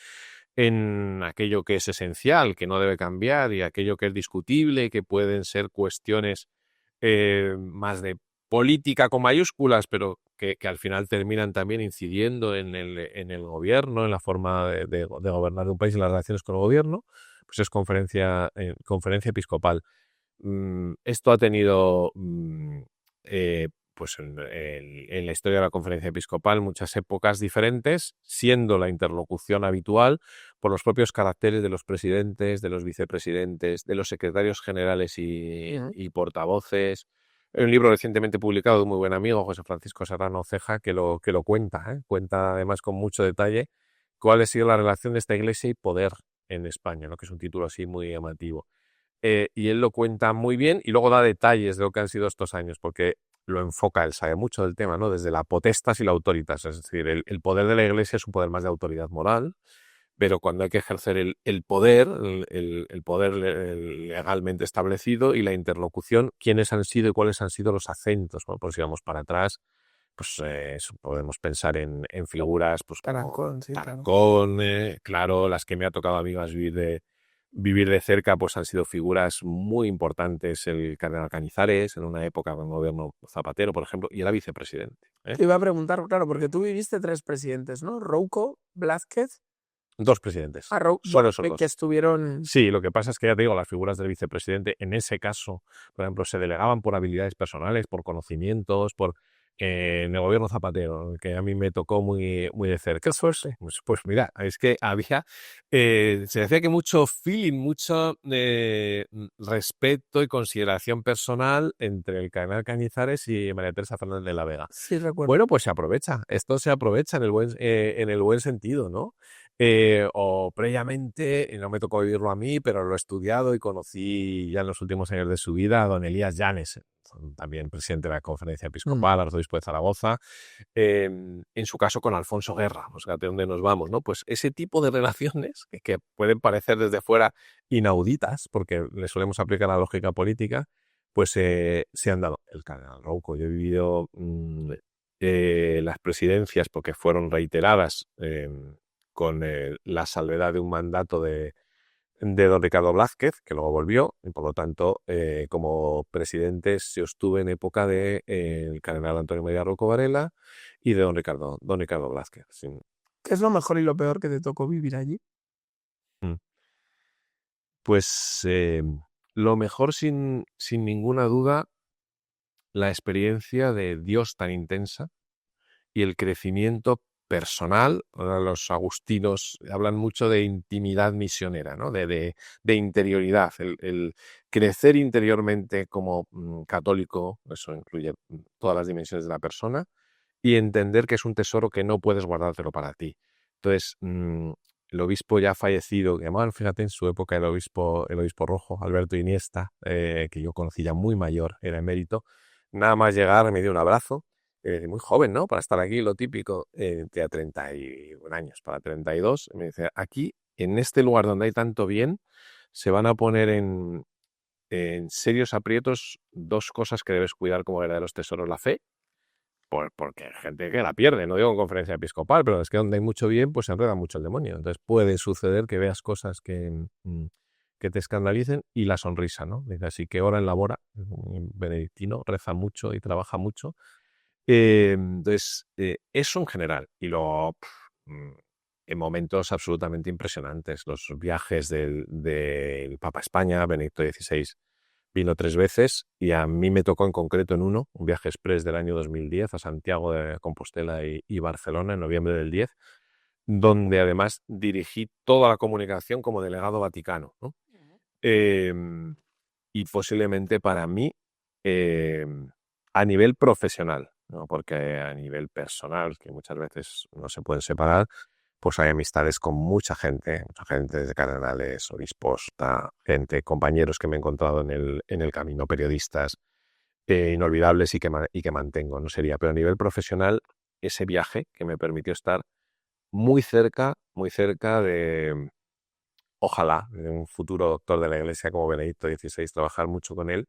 A: en aquello que es esencial, que no debe cambiar, y aquello que es discutible, que pueden ser cuestiones más de política con mayúsculas, pero que al final terminan también incidiendo en el gobierno, en la forma de gobernar de un país y las relaciones con el gobierno, pues es conferencia episcopal. Esto ha tenido pues en la historia de la conferencia episcopal muchas épocas diferentes, siendo la interlocución habitual por los propios caracteres de los presidentes, de los vicepresidentes, de los secretarios generales y portavoces. Hay un libro recientemente publicado de un muy buen amigo, José Francisco Serrano Ceja, que lo cuenta, cuenta además con mucho detalle cuál ha sido la relación de esta iglesia y poder en España, ¿no? Que es un título así muy llamativo. Y él lo cuenta muy bien y luego da detalles de lo que han sido estos años, porque lo enfoca, él sabe mucho del tema, ¿no? Desde la potestas y la autoritas, es decir, el poder de la Iglesia es un poder más de autoridad moral, pero cuando hay que ejercer el poder, el poder legalmente establecido y la interlocución, quiénes han sido y cuáles han sido los acentos, ¿no? Pues si vamos para atrás, pues podemos pensar en figuras pues como
B: Tarancón, sí, claro.
A: Tarancón, claro, las que me ha tocado a mí más vivir de cerca, pues han sido figuras muy importantes. El cardenal Cañizares, en una época con el gobierno Zapatero, por ejemplo, y era vicepresidente.
B: Te iba a preguntar, claro, porque tú viviste 3 presidentes, ¿no? Rouco, Blázquez,
A: Dos presidentes, solo esos
B: que
A: dos.
B: estuvieron...
A: Sí, lo que pasa es que ya te digo, las figuras del vicepresidente, en ese caso, por ejemplo, se delegaban por habilidades personales, por conocimientos, en el gobierno Zapatero, que a mí me tocó muy de cerca.
B: ¡Qué suerte!
A: Pues mira, es que había, se decía que mucho feeling, mucho respeto y consideración personal entre el cardenal Cañizares y María Teresa Fernández de la Vega.
B: Sí, recuerdo.
A: Bueno, pues se aprovecha, esto se aprovecha en el buen sentido, ¿no? O previamente, no me tocó vivirlo a mí, pero lo he estudiado y conocí ya en los últimos años de su vida a don Elías Llanes, también presidente de la Conferencia Episcopal, arzobispo de Zaragoza, en su caso con Alfonso Guerra, o sea, de dónde nos vamos, ¿no? Pues ese tipo de relaciones que pueden parecer desde fuera inauditas, porque le solemos aplicar la lógica política, pues se han dado. El cardenal Rouco, yo he vivido las presidencias porque fueron reiteradas con la salvedad de un mandato de don Ricardo Blázquez, que luego volvió, y por lo tanto, como presidente se sostuve en época de el cardenal Antonio María Rouco Varela y de don Ricardo Blázquez. Sí.
B: ¿Qué es lo mejor y lo peor que te tocó vivir allí?
A: Pues lo mejor, sin ninguna duda, la experiencia de Dios tan intensa y el crecimiento personal. Los agustinos hablan mucho de intimidad misionera, ¿no? de interioridad, el crecer interiormente como católico, eso incluye todas las dimensiones de la persona, y entender que es un tesoro que no puedes guardártelo para ti. Entonces, el obispo ya fallecido, que además, fíjate, en su época el obispo rojo, Alberto Iniesta, que yo conocí ya muy mayor, era emérito, nada más llegar me dio un abrazo, muy joven, ¿no? Para estar aquí, lo típico, tenía 31 años, para 32, me dice, aquí, en este lugar donde hay tanto bien, se van a poner en serios aprietos dos cosas que debes cuidar como verdaderos tesoros: la fe, porque hay gente que la pierde, no digo en conferencia episcopal, pero es que donde hay mucho bien, pues se enreda mucho el demonio. Entonces puede suceder que veas cosas que te escandalicen, y la sonrisa, ¿no? Dice, así que ora en la hora, benedictino, reza mucho y trabaja mucho. Entonces, eso en general. Y luego, en momentos absolutamente impresionantes, los viajes del Papa a España, Benedicto XVI vino 3 veces, y a mí me tocó en concreto en uno, un viaje express del año 2010 a Santiago de Compostela y Barcelona en noviembre del 10, donde además dirigí toda la comunicación como delegado vaticano, ¿no? Y posiblemente para mí, a nivel profesional, ¿no? Porque a nivel personal, que muchas veces no se pueden separar, pues hay amistades con mucha gente desde cardenales, obispos, gente, compañeros que me he encontrado en el camino, periodistas inolvidables y que mantengo, no sería. Pero a nivel profesional, ese viaje que me permitió estar muy cerca de, ojalá, de un futuro doctor de la Iglesia como Benedicto XVI, trabajar mucho con él.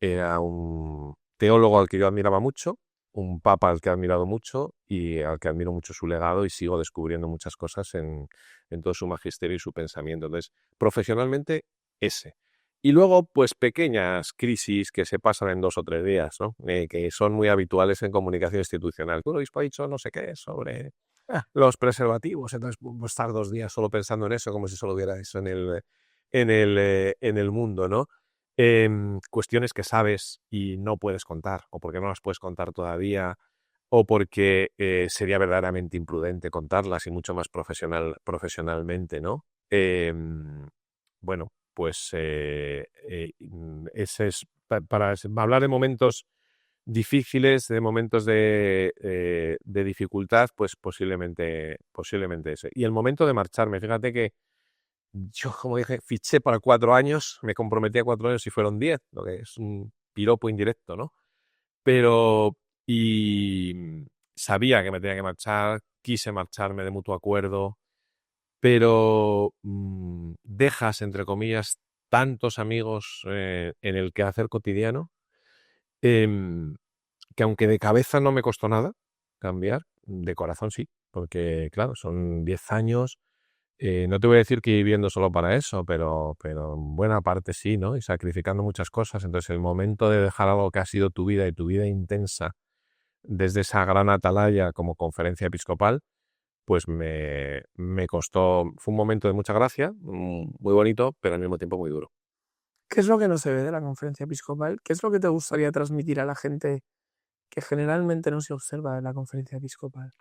A: Era un teólogo al que yo admiraba mucho, un papa al que he admirado mucho y al que admiro mucho su legado, y sigo descubriendo muchas cosas en todo su magisterio y su pensamiento. Entonces, profesionalmente, ese. Y luego, pues pequeñas crisis que se pasan en 2 o 3 días, ¿no? Que son muy habituales en comunicación institucional. Un obispo ha dicho no sé qué sobre los preservativos, entonces pues, estar 2 días solo pensando en eso, como si solo hubiera eso en el mundo, ¿no? Cuestiones que sabes y no puedes contar, o porque no las puedes contar todavía, o porque sería verdaderamente imprudente contarlas, y mucho más profesionalmente, ¿no? Bueno, pues ese es para hablar de momentos difíciles, de momentos de dificultad, pues posiblemente ese. Y el momento de marcharme, fíjate que yo, como dije, fiché para 4 años, me comprometí a 4 años y fueron 10, lo que es un piropo indirecto, ¿no? Pero, y sabía que me tenía que marchar, quise marcharme de mutuo acuerdo, pero dejas, entre comillas, tantos amigos en el quehacer cotidiano, em, que aunque de cabeza no me costó nada cambiar, de corazón sí, porque claro, son 10 años. No te voy a decir que viviendo solo para eso, pero en buena parte sí, ¿no? Y sacrificando muchas cosas. Entonces, el momento de dejar algo que ha sido tu vida y tu vida intensa desde esa gran atalaya como conferencia episcopal, pues me costó, fue un momento de mucha gracia, muy bonito, pero al mismo tiempo muy duro.
B: ¿Qué es lo que no se ve de la conferencia episcopal? ¿Qué es lo que te gustaría transmitir a la gente que generalmente no se observa en la conferencia episcopal?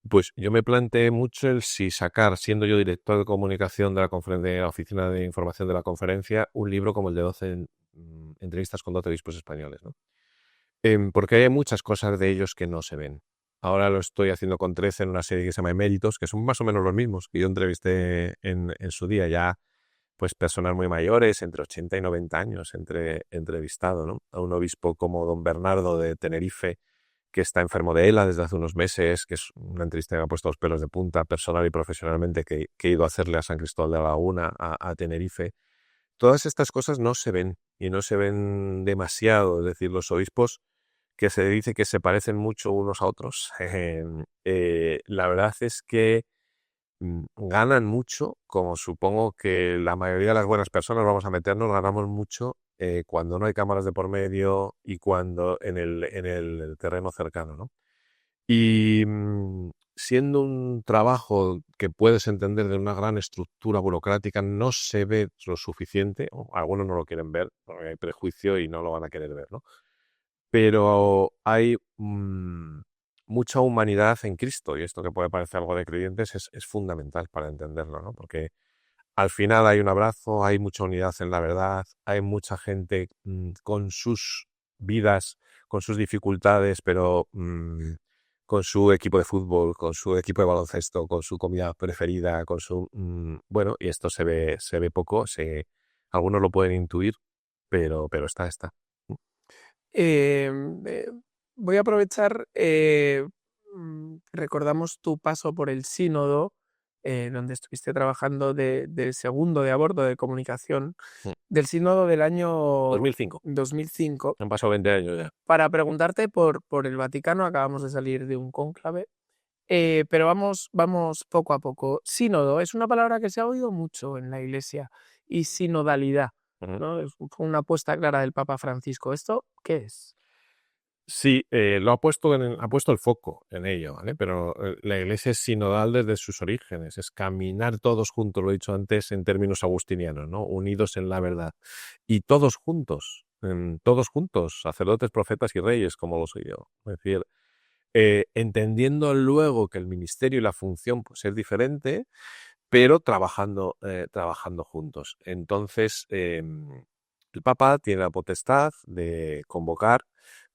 A: Pues yo me planteé mucho el si sacar, siendo yo director de comunicación de de la Oficina de Información de la Conferencia, un libro como el de 12 entrevistas con 12 obispos españoles, ¿no? Porque hay muchas cosas de ellos que no se ven. Ahora lo estoy haciendo con 13 en una serie que se llama Eméritos, que son más o menos los mismos que yo entrevisté en su día, ya pues personas muy mayores, entre 80 y 90 años, entrevistado, ¿no? A un obispo como don Bernardo de Tenerife, que está enfermo de ELA desde hace unos meses, que es una entrevista que me ha puesto los pelos de punta personal y profesionalmente, que he ido a hacerle a San Cristóbal de la Laguna, a Tenerife. Todas estas cosas no se ven y no se ven demasiado. Es decir, los obispos que se dice que se parecen mucho unos a otros, la verdad es que ganan mucho, como supongo que la mayoría de las buenas personas vamos a meternos, ganamos mucho cuando no hay cámaras de por medio y cuando en el terreno cercano, ¿no? Y siendo un trabajo que puedes entender de una gran estructura burocrática, no se ve lo suficiente, o algunos no lo quieren ver, porque hay prejuicio y no lo van a querer ver, ¿no? Pero hay mucha humanidad en Cristo, y esto que puede parecer algo de creyentes es fundamental para entenderlo, ¿no? Porque al final hay un abrazo, hay mucha unidad en la verdad, hay mucha gente con sus vidas, con sus dificultades, pero con su equipo de fútbol, con su equipo de baloncesto, con su comida preferida, con su... bueno, y esto se ve poco, algunos lo pueden intuir, pero está.
B: Em, eh, Voy a aprovechar, recordamos tu paso por el sínodo, donde estuviste trabajando del segundo de a bordo de comunicación,
A: Mm.
B: del sínodo del año
A: 2005.
B: 2005,
A: Han pasado 20 años ya.
B: para preguntarte por el Vaticano. Acabamos de salir de un cónclave, pero vamos poco a poco. Sínodo es una palabra que se ha oído mucho en la Iglesia, y sinodalidad,
A: Ujú.
B: ¿no? Fue una apuesta clara del Papa Francisco. ¿Esto qué es?
A: Sí, ha puesto el foco en ello, ¿vale? Pero la Iglesia es sinodal desde sus orígenes, es caminar todos juntos, lo he dicho antes en términos agustinianos, ¿no? Unidos en la verdad. Y todos juntos, sacerdotes, profetas y reyes, como lo soy yo. Es decir, entendiendo luego que el ministerio y la función pues, es diferente, pero trabajando juntos. Entonces, el Papa tiene la potestad de convocar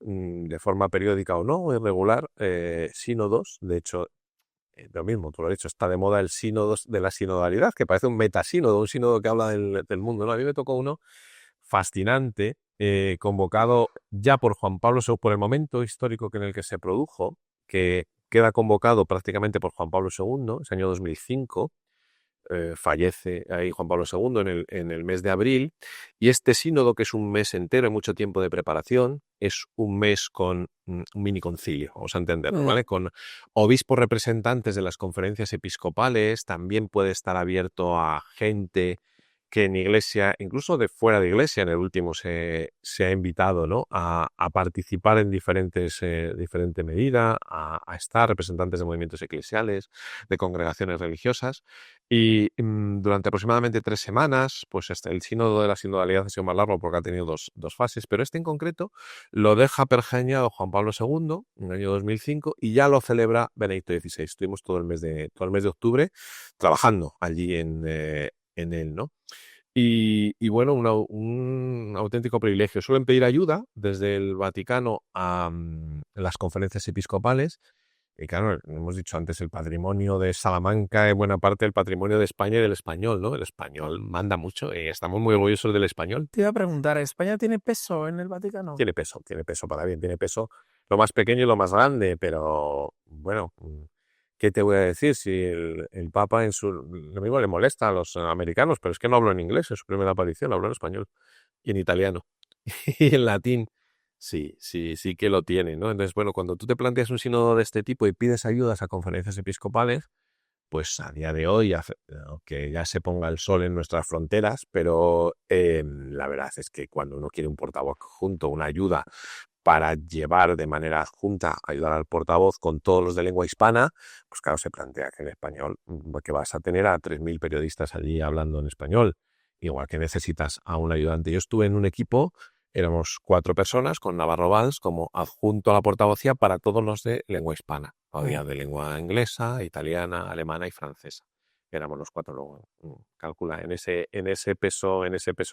A: de forma periódica o no, irregular, sínodos. De hecho, lo mismo, tú lo has dicho, está de moda el sínodo de la sinodalidad, que parece un metasínodo, un sínodo que habla del mundo, ¿no? A mí me tocó uno fascinante, convocado ya por Juan Pablo II, por el momento histórico en el que se produjo, que queda convocado prácticamente por Juan Pablo II, es año 2005. Fallece ahí Juan Pablo II en el mes de abril, y este sínodo, que es un mes entero y mucho tiempo de preparación, es un mes con un mini concilio, vamos a entenderlo, ¿vale? Con obispos representantes de las conferencias episcopales, también puede estar abierto a gente que en iglesia, incluso de fuera de iglesia, en el último se ha invitado, ¿no? a participar en diferente medida, a estar representantes de movimientos eclesiales, de congregaciones religiosas. Y durante aproximadamente 3 semanas, pues el sínodo de la sinodalidad ha sido más largo porque ha tenido dos fases, pero este en concreto lo deja pergeñado Juan Pablo II en el año 2005 y ya lo celebra Benedicto XVI. Estuvimos todo el mes de octubre trabajando allí en él, ¿no? Y bueno, un auténtico privilegio. Suelen pedir ayuda desde el Vaticano a las conferencias episcopales. Y claro, hemos dicho antes, el patrimonio de Salamanca es buena parte del patrimonio de España y del español, ¿no? El español manda mucho y estamos muy orgullosos del español.
B: Te iba a preguntar, ¿España tiene peso en el Vaticano?
A: Tiene peso para bien, tiene peso lo más pequeño y lo más grande, pero bueno, ¿qué te voy a decir? Si el Papa lo mismo le molesta a los americanos, pero es que no hablo en inglés, es su primera aparición, hablo en español y en italiano y en latín. Sí, sí, sí que lo tiene, ¿no? Entonces, bueno, cuando tú te planteas un sínodo de este tipo y pides ayudas a conferencias episcopales, pues a día de hoy, aunque ya se ponga el sol en nuestras fronteras, pero la verdad es que cuando uno quiere un portavoz junto, una ayuda para llevar de manera adjunta, ayudar al portavoz con todos los de lengua hispana, pues claro, se plantea que en español, que vas a tener a 3.000 periodistas allí hablando en español, igual que necesitas a un ayudante. Yo estuve en un equipo, éramos 4 personas con Navarro Valls como adjunto a la portavocía para todos los de lengua hispana. Había de lengua inglesa, italiana, alemana y francesa. Éramos los 4 luego. Calcula, en ese peso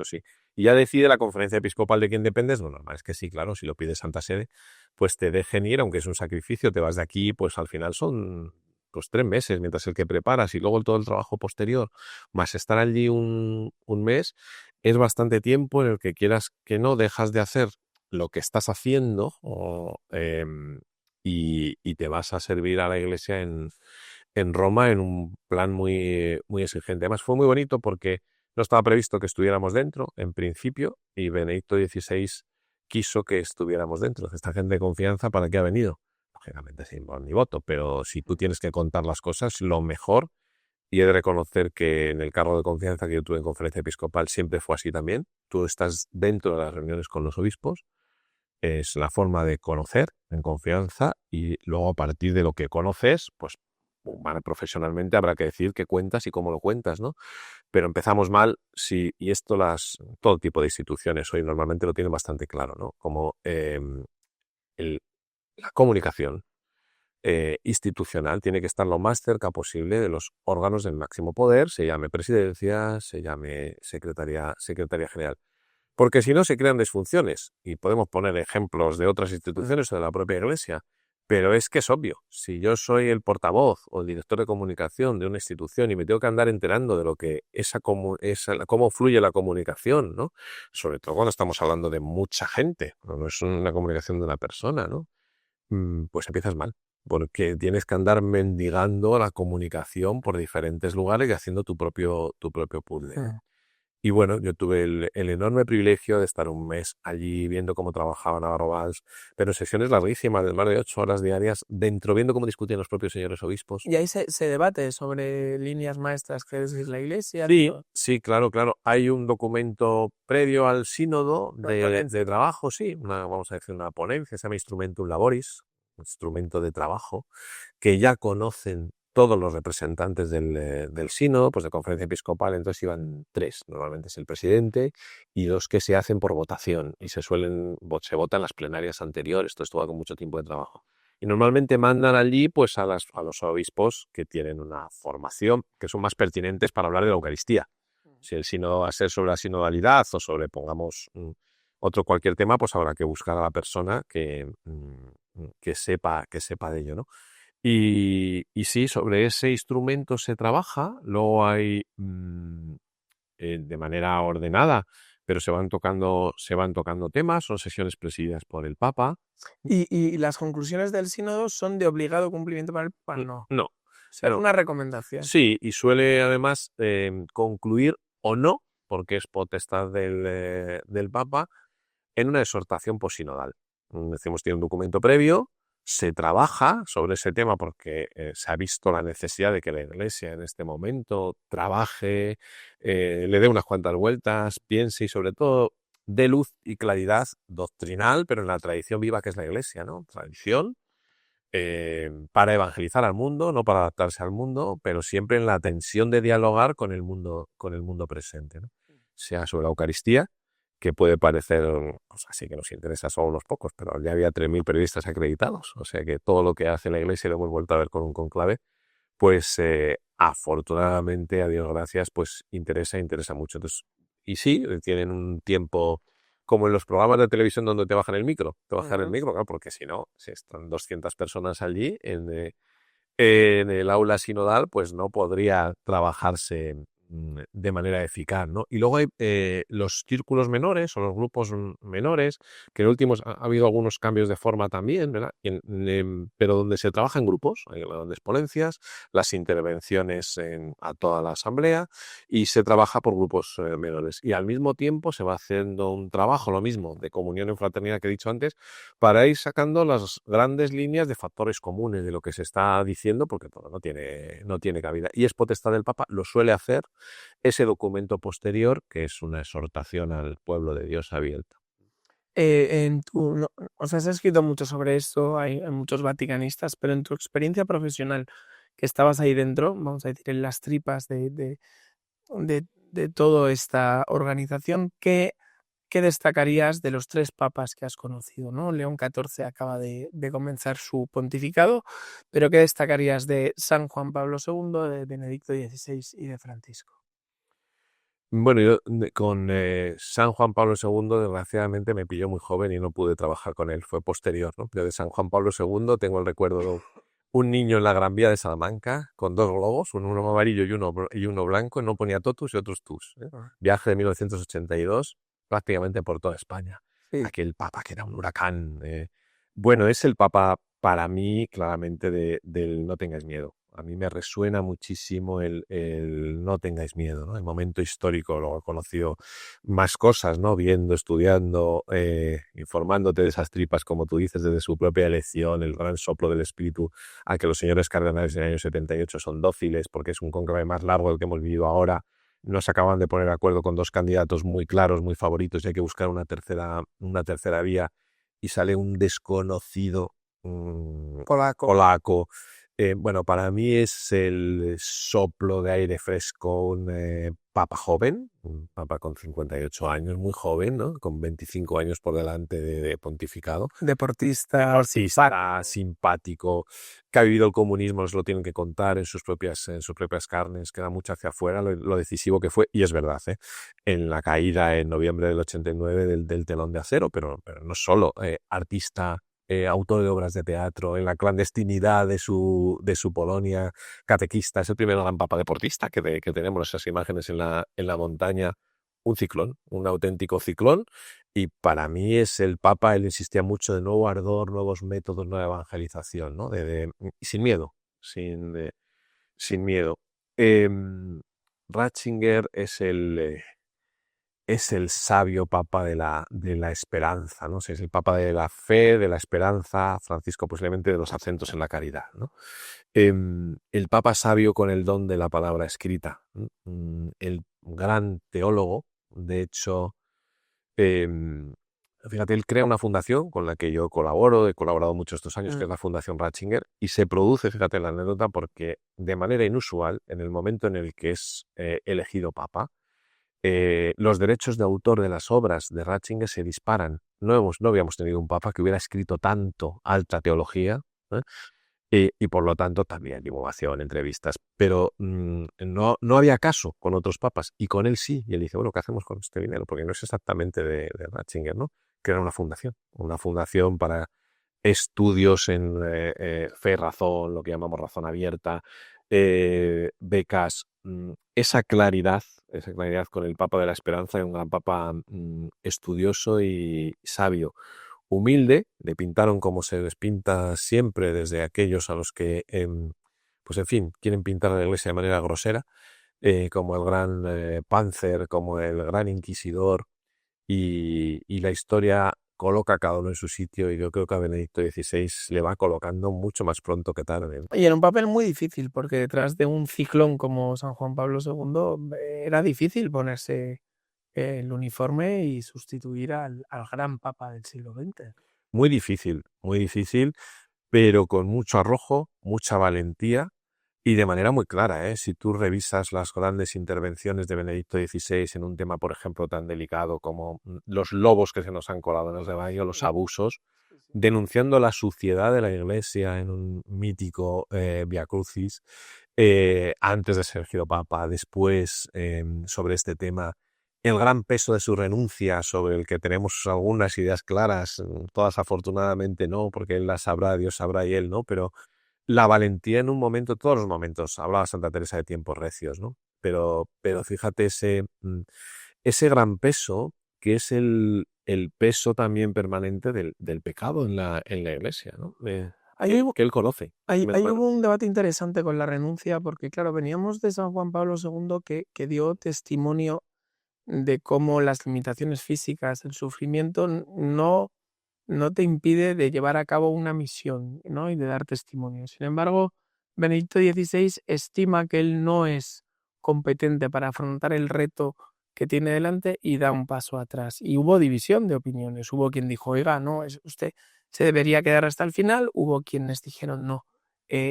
A: sí. Y ya decide la conferencia episcopal de quién dependes. Lo normal es que sí, claro, si lo pide Santa Sede, pues te dejen ir, aunque es un sacrificio, te vas de aquí, pues al final son pues 3 meses, mientras el que preparas y luego todo el trabajo posterior, más estar allí un mes, es bastante tiempo en el que quieras que no dejas de hacer lo que estás haciendo y te vas a servir a la iglesia en Roma en un plan muy, muy exigente. Además fue muy bonito porque no estaba previsto que estuviéramos dentro, en principio, y Benedicto XVI quiso que estuviéramos dentro. Esta gente de confianza, ¿para qué ha venido? Lógicamente sin voz ni voto, pero si tú tienes que contar las cosas, lo mejor, y he de reconocer que en el cargo de confianza que yo tuve en conferencia episcopal siempre fue así también. Tú estás dentro de las reuniones con los obispos, es la forma de conocer en confianza y luego a partir de lo que conoces, pues profesionalmente habrá que decir qué cuentas y cómo lo cuentas, ¿no? Pero empezamos mal, sí, y esto todo tipo de instituciones hoy normalmente lo tienen bastante claro, ¿no? Como la comunicación institucional tiene que estar lo más cerca posible de los órganos del máximo poder, se llame presidencia, se llame secretaría general. Porque si no se crean disfunciones, y podemos poner ejemplos de otras instituciones o de la propia Iglesia, pero es que es obvio, si yo soy el portavoz o el director de comunicación de una institución y me tengo que andar enterando de lo que cómo fluye la comunicación, ¿no? Sobre todo cuando estamos hablando de mucha gente, no es una comunicación de una persona, ¿no? Pues empiezas mal, porque tienes que andar mendigando la comunicación por diferentes lugares y haciendo tu propio puzzle, ¿no? Y bueno, yo tuve el enorme privilegio de estar un mes allí viendo cómo trabajaba Navarro Valls, pero en sesiones larguísimas, de más de 8 horas diarias, dentro viendo cómo discutían los propios señores obispos.
B: Y ahí se debate sobre líneas maestras que es la Iglesia.
A: Sí, sí, claro, claro. Hay un documento previo al sínodo de trabajo, sí, vamos a decir una ponencia, se llama Instrumentum Laboris, instrumento de trabajo, que ya conocen todos los representantes del sínodo, pues de conferencia episcopal, entonces iban 3, normalmente es el presidente, y 2 que se hacen por votación, y se votan las plenarias anteriores, esto va con mucho tiempo de trabajo. Y normalmente mandan allí pues a los obispos que tienen una formación, que son más pertinentes para hablar de la Eucaristía. Si el sínodo va a ser sobre la sinodalidad o sobre, pongamos, otro cualquier tema, pues habrá que buscar a la persona que sepa de ello, ¿no? Y sí, sobre ese instrumento se trabaja, luego hay de manera ordenada, pero se van tocando temas, son sesiones presididas por el Papa.
B: ¿Y las conclusiones del sínodo son de obligado cumplimiento para el Papa? No.
A: No.
B: O sea,
A: No.
B: una recomendación.
A: Sí, y suele además concluir o no, porque es potestad del Papa, en una exhortación posinodal. Decimos, tiene un documento previo, se trabaja sobre ese tema porque se ha visto la necesidad de que la Iglesia en este momento trabaje, le dé unas cuantas vueltas, piense y sobre todo dé luz y claridad doctrinal, pero en la tradición viva que es la Iglesia, ¿no? Tradición para evangelizar al mundo, no para adaptarse al mundo, pero siempre en la tensión de dialogar con el mundo presente, ¿no? Sea sobre la Eucaristía, que puede parecer, pues así que nos interesa solo unos pocos, pero ya había 3.000 periodistas acreditados, o sea que todo lo que hace la Iglesia lo hemos vuelto a ver con un conclave, pues afortunadamente, a Dios gracias, pues interesa mucho. Entonces, y sí, tienen un tiempo como en los programas de televisión donde te bajan el micro, claro, porque si no, si están 200 personas allí en el aula sinodal, pues no podría trabajarse de manera eficaz, ¿no? Y luego hay los círculos menores o los grupos menores, que en últimos ha habido algunos cambios de forma también, ¿verdad? Pero donde se trabaja en grupos, hay grandes ponencias, las intervenciones a toda la asamblea y se trabaja por grupos menores. Y al mismo tiempo se va haciendo un trabajo, lo mismo, de comunión en fraternidad que he dicho antes, para ir sacando las grandes líneas de factores comunes de lo que se está diciendo, porque todo no tiene cabida. Y es potestad del Papa, lo suele hacer ese documento posterior, que es una exhortación al pueblo de Dios abierta.
B: O sea, se ha escrito mucho sobre esto, hay muchos vaticanistas, pero en tu experiencia profesional, que estabas ahí dentro, vamos a decir, en las tripas de toda esta organización, ¿qué destacarías de los 3 papas que has conocido, ¿no? León XIV acaba de comenzar su pontificado, pero ¿qué destacarías de San Juan Pablo II, de Benedicto XVI y de Francisco?
A: Bueno, yo con San Juan Pablo II, desgraciadamente, me pilló muy joven y no pude trabajar con él. Fue posterior, ¿no? Pero de San Juan Pablo II tengo el recuerdo de un niño en la Gran Vía de Salamanca con 2 globos, uno amarillo y uno blanco, no ponía totus y otros tus. Viaje de 1982, prácticamente por toda España.
B: Sí.
A: Aquel papa que era un huracán. Bueno, es el papa para mí, claramente, del no tengáis miedo. A mí me resuena muchísimo el no tengáis miedo, ¿no? El momento histórico, lo he conocido más cosas, ¿no? Viendo, estudiando, informándote de esas tripas, como tú dices, desde su propia elección, el gran soplo del espíritu, a que los señores cardenales en el año 78 son dóciles, porque es un cónclave más largo del que hemos vivido ahora. No se acaban de poner de acuerdo con 2 candidatos muy claros, muy favoritos, y hay que buscar una tercera vía, y sale un desconocido polaco. Bueno, para mí es el soplo de aire fresco, un papa joven, un papa con 58 años, muy joven, ¿no? Con 25 años por delante de pontificado.
B: Deportista,
A: Simpático, que ha vivido el comunismo, nos lo tienen que contar en sus propias carnes, queda mucho hacia afuera lo decisivo que fue, y es verdad, en la caída en noviembre del 89 del telón de acero, pero no solo, artista, autor de obras de teatro, en la clandestinidad de su Polonia, catequista, es el primer gran papa deportista que tenemos esas imágenes en la montaña, un ciclón, un auténtico ciclón, y para mí es el papa, él insistía mucho de nuevo ardor, nuevos métodos, nueva evangelización, ¿no? Sin miedo, sin miedo. Ratzinger es el sabio papa de la esperanza, ¿no? O sea, es el papa de la fe, de la esperanza, Francisco posiblemente de los acentos en la caridad, ¿no? El papa sabio con el don de la palabra escrita, ¿no? El gran teólogo, de hecho, fíjate, él crea una fundación con la que yo he colaborado mucho estos años, que es la Fundación Ratzinger, y se produce, fíjate la anécdota, porque de manera inusual, en el momento en el que es elegido papa, los derechos de autor de las obras de Ratzinger se disparan. No habíamos tenido un papa que hubiera escrito tanto alta teología, ¿eh? Y por lo tanto también divulgación, entrevistas, pero no había caso con otros papas, y con él sí. Y él dice, bueno, ¿qué hacemos con este dinero? Porque no es exactamente de Ratzinger, ¿no? Que era una fundación para estudios en fe y razón, lo que llamamos razón abierta, becas, esa claridad con el Papa de la Esperanza, un gran Papa estudioso y sabio, humilde. Le pintaron como se les pinta siempre desde aquellos a los que, pues en fin, quieren pintar a la Iglesia de manera grosera, como el gran Panzer, como el gran inquisidor, y la historia coloca a cada uno en su sitio, y yo creo que a Benedicto XVI le va colocando mucho más pronto que tarde, ¿no?
B: Y era un papel muy difícil, porque detrás de un ciclón como San Juan Pablo II era difícil ponerse el uniforme y sustituir al gran papa del siglo XX.
A: Muy difícil, pero con mucho arrojo, mucha valentía y de manera muy clara, ¿eh? Si tú revisas las grandes intervenciones de Benedicto XVI en un tema, por ejemplo, tan delicado como los lobos que se nos han colado en el rebaño, los abusos, denunciando la suciedad de la Iglesia en un mítico Via Crucis, antes de ser elegido Papa, después sobre este tema, el gran peso de su renuncia, sobre el que tenemos algunas ideas claras, todas afortunadamente no, porque él las sabrá, Dios sabrá y él no, pero la valentía en un momento, todos los momentos, hablaba Santa Teresa de tiempos recios, ¿no? pero fíjate ese gran peso que es el peso también permanente del pecado en la iglesia, ¿no?
B: Ahí hubo,
A: Que él conoce.
B: ahí hubo un debate interesante con la renuncia, porque claro, veníamos de San Juan Pablo II que dio testimonio de cómo las limitaciones físicas, el sufrimiento no te impide de llevar a cabo una misión, ¿no? Y de dar testimonio. Sin embargo, Benedicto XVI estima que él no es competente para afrontar el reto que tiene delante y da un paso atrás. Y hubo división de opiniones. Hubo quien dijo, oiga, no, usted se debería quedar hasta el final. Hubo quienes dijeron, no,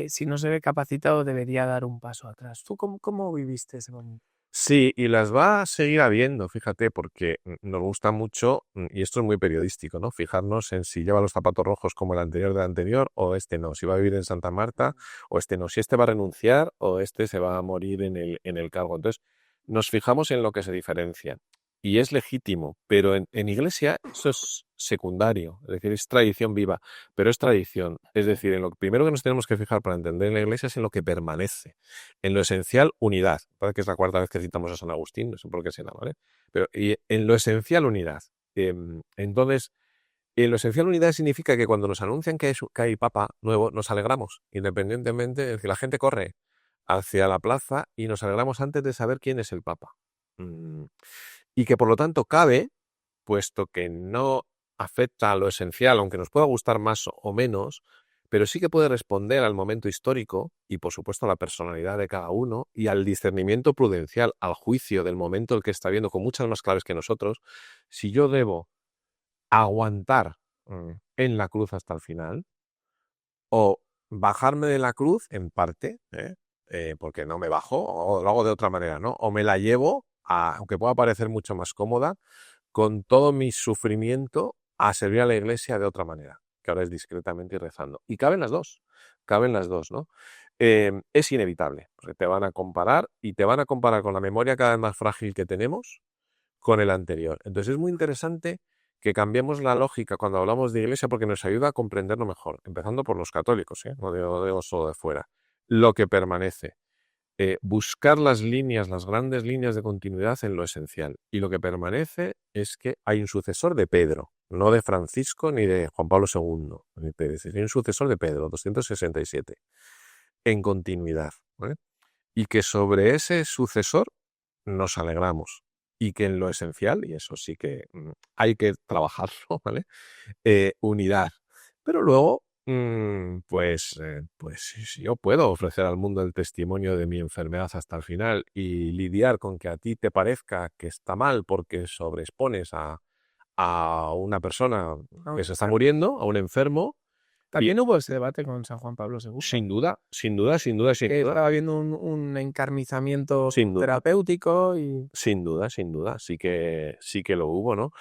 B: si no se ve capacitado debería dar un paso atrás. ¿Tú cómo viviste ese momento?
A: Sí, y las va a seguir habiendo, fíjate, porque nos gusta mucho, y esto es muy periodístico, ¿no? Fijarnos en si lleva los zapatos rojos como el anterior del anterior, o este no, si va a vivir en Santa Marta, o este no, si este va a renunciar, o este se va a morir en el cargo. Entonces, nos fijamos en lo que se diferencia. Y es legítimo, pero en iglesia eso es secundario, es decir, es tradición viva, pero es tradición. Es decir, en lo primero que nos tenemos que fijar para entender la iglesia es en lo que permanece. En lo esencial, unidad. Parece que es la cuarta vez que citamos a San Agustín, no sé por qué será, ¿vale? Pero y en lo esencial, unidad. Entonces, en lo esencial, unidad significa que cuando nos anuncian que hay papa nuevo, nos alegramos, independientemente de que la gente corre hacia la plaza y nos alegramos antes de saber quién es el papa. Y que por lo tanto cabe, puesto que no afecta a lo esencial, aunque nos pueda gustar más o menos, pero sí que puede responder al momento histórico y por supuesto a la personalidad de cada uno y al discernimiento prudencial, al juicio del momento el que está viendo con muchas más claves que nosotros, si yo debo aguantar en la cruz hasta el final o bajarme de la cruz en parte, porque no me bajo, o lo hago de otra manera, ¿no? O me la llevo, aunque pueda parecer mucho más cómoda, con todo mi sufrimiento a servir a la iglesia de otra manera, que ahora es discretamente y rezando. Y caben las dos, ¿no? Es inevitable, porque te van a comparar y te van a comparar con la memoria cada vez más frágil que tenemos con el anterior. Entonces es muy interesante que cambiemos la lógica cuando hablamos de iglesia porque nos ayuda a comprenderlo mejor, empezando por los católicos, no digo solo de fuera, lo que permanece. Buscar las líneas, las grandes líneas de continuidad en lo esencial. Y lo que permanece es que hay un sucesor de Pedro, no de Francisco ni de Juan Pablo II. Hay un sucesor de Pedro, 267, en continuidad. ¿Vale? Y que sobre ese sucesor nos alegramos. Y que en lo esencial, y eso sí que hay que trabajarlo, ¿vale? Unidad. Pero luego pues si yo puedo ofrecer al mundo el testimonio de mi enfermedad hasta el final y lidiar con que a ti te parezca que está mal porque sobreexpones a una persona que se está muriendo, a un enfermo.
B: También hubo ese debate con San Juan Pablo II.
A: Sin duda, sin duda, sin duda, sin duda.
B: Estaba habiendo un encarnizamiento
A: Sin duda.
B: terapéutico y...
A: Sin duda, sí que lo hubo, ¿no?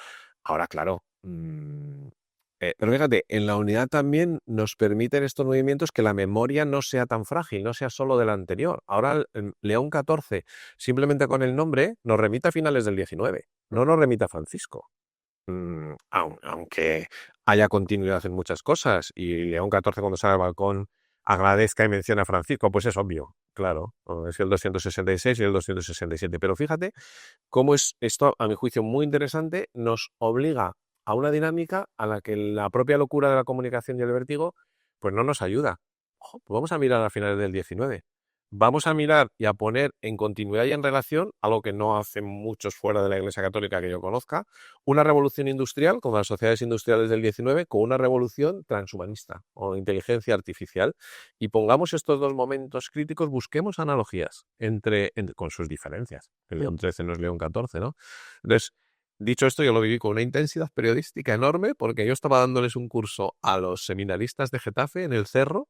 A: Ahora, claro, pero fíjate, en la unidad también nos permiten estos movimientos que la memoria no sea tan frágil, no sea solo del anterior. Ahora León XIV, simplemente con el nombre, nos remite a finales del XIX, no nos remite a Francisco. Aunque haya continuidad en muchas cosas y León XIV cuando sale al balcón agradezca y menciona a Francisco, pues es obvio, claro, es el 266 y el 267. Pero fíjate cómo es esto, a mi juicio, muy interesante, nos obliga a una dinámica a la que la propia locura de la comunicación y el vértigo pues no nos ayuda. Ojo, pues vamos a mirar a finales del 19. Vamos a mirar y a poner en continuidad y en relación, algo que no hacen muchos fuera de la Iglesia Católica que yo conozca, una revolución industrial, como las sociedades industriales del 19, con una revolución transhumanista o inteligencia artificial. Y pongamos estos dos momentos críticos, busquemos analogías con sus diferencias. El León XIII no es León XIV, ¿no? Entonces, dicho esto, yo lo viví con una intensidad periodística enorme porque yo estaba dándoles un curso a los seminaristas de Getafe en el Cerro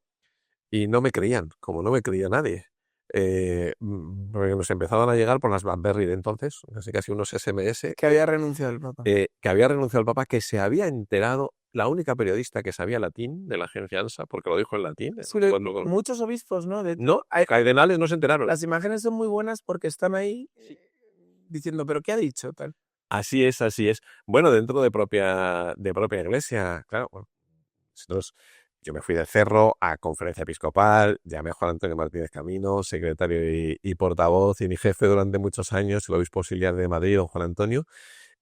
A: y no me creían, como no me creía nadie. Porque nos empezaban a llegar por las BlackBerry de entonces, casi unos SMS,
B: Que había renunciado el Papa.
A: que había renunciado el Papa, que se había enterado, la única periodista que sabía latín de la agencia ANSA, porque lo dijo en latín.
B: Sí, muchos obispos, ¿no?
A: No, cardenales no se enteraron.
B: Las imágenes son muy buenas porque están ahí diciendo, ¿pero qué ha dicho? Tal.
A: Así es, así es. Bueno, dentro de propia iglesia, claro. Bueno, nosotros yo me fui del Cerro a conferencia episcopal, llamé a Juan Antonio Martínez Camino, secretario y portavoz, y mi jefe durante muchos años, el obispo auxiliar de Madrid, don Juan Antonio,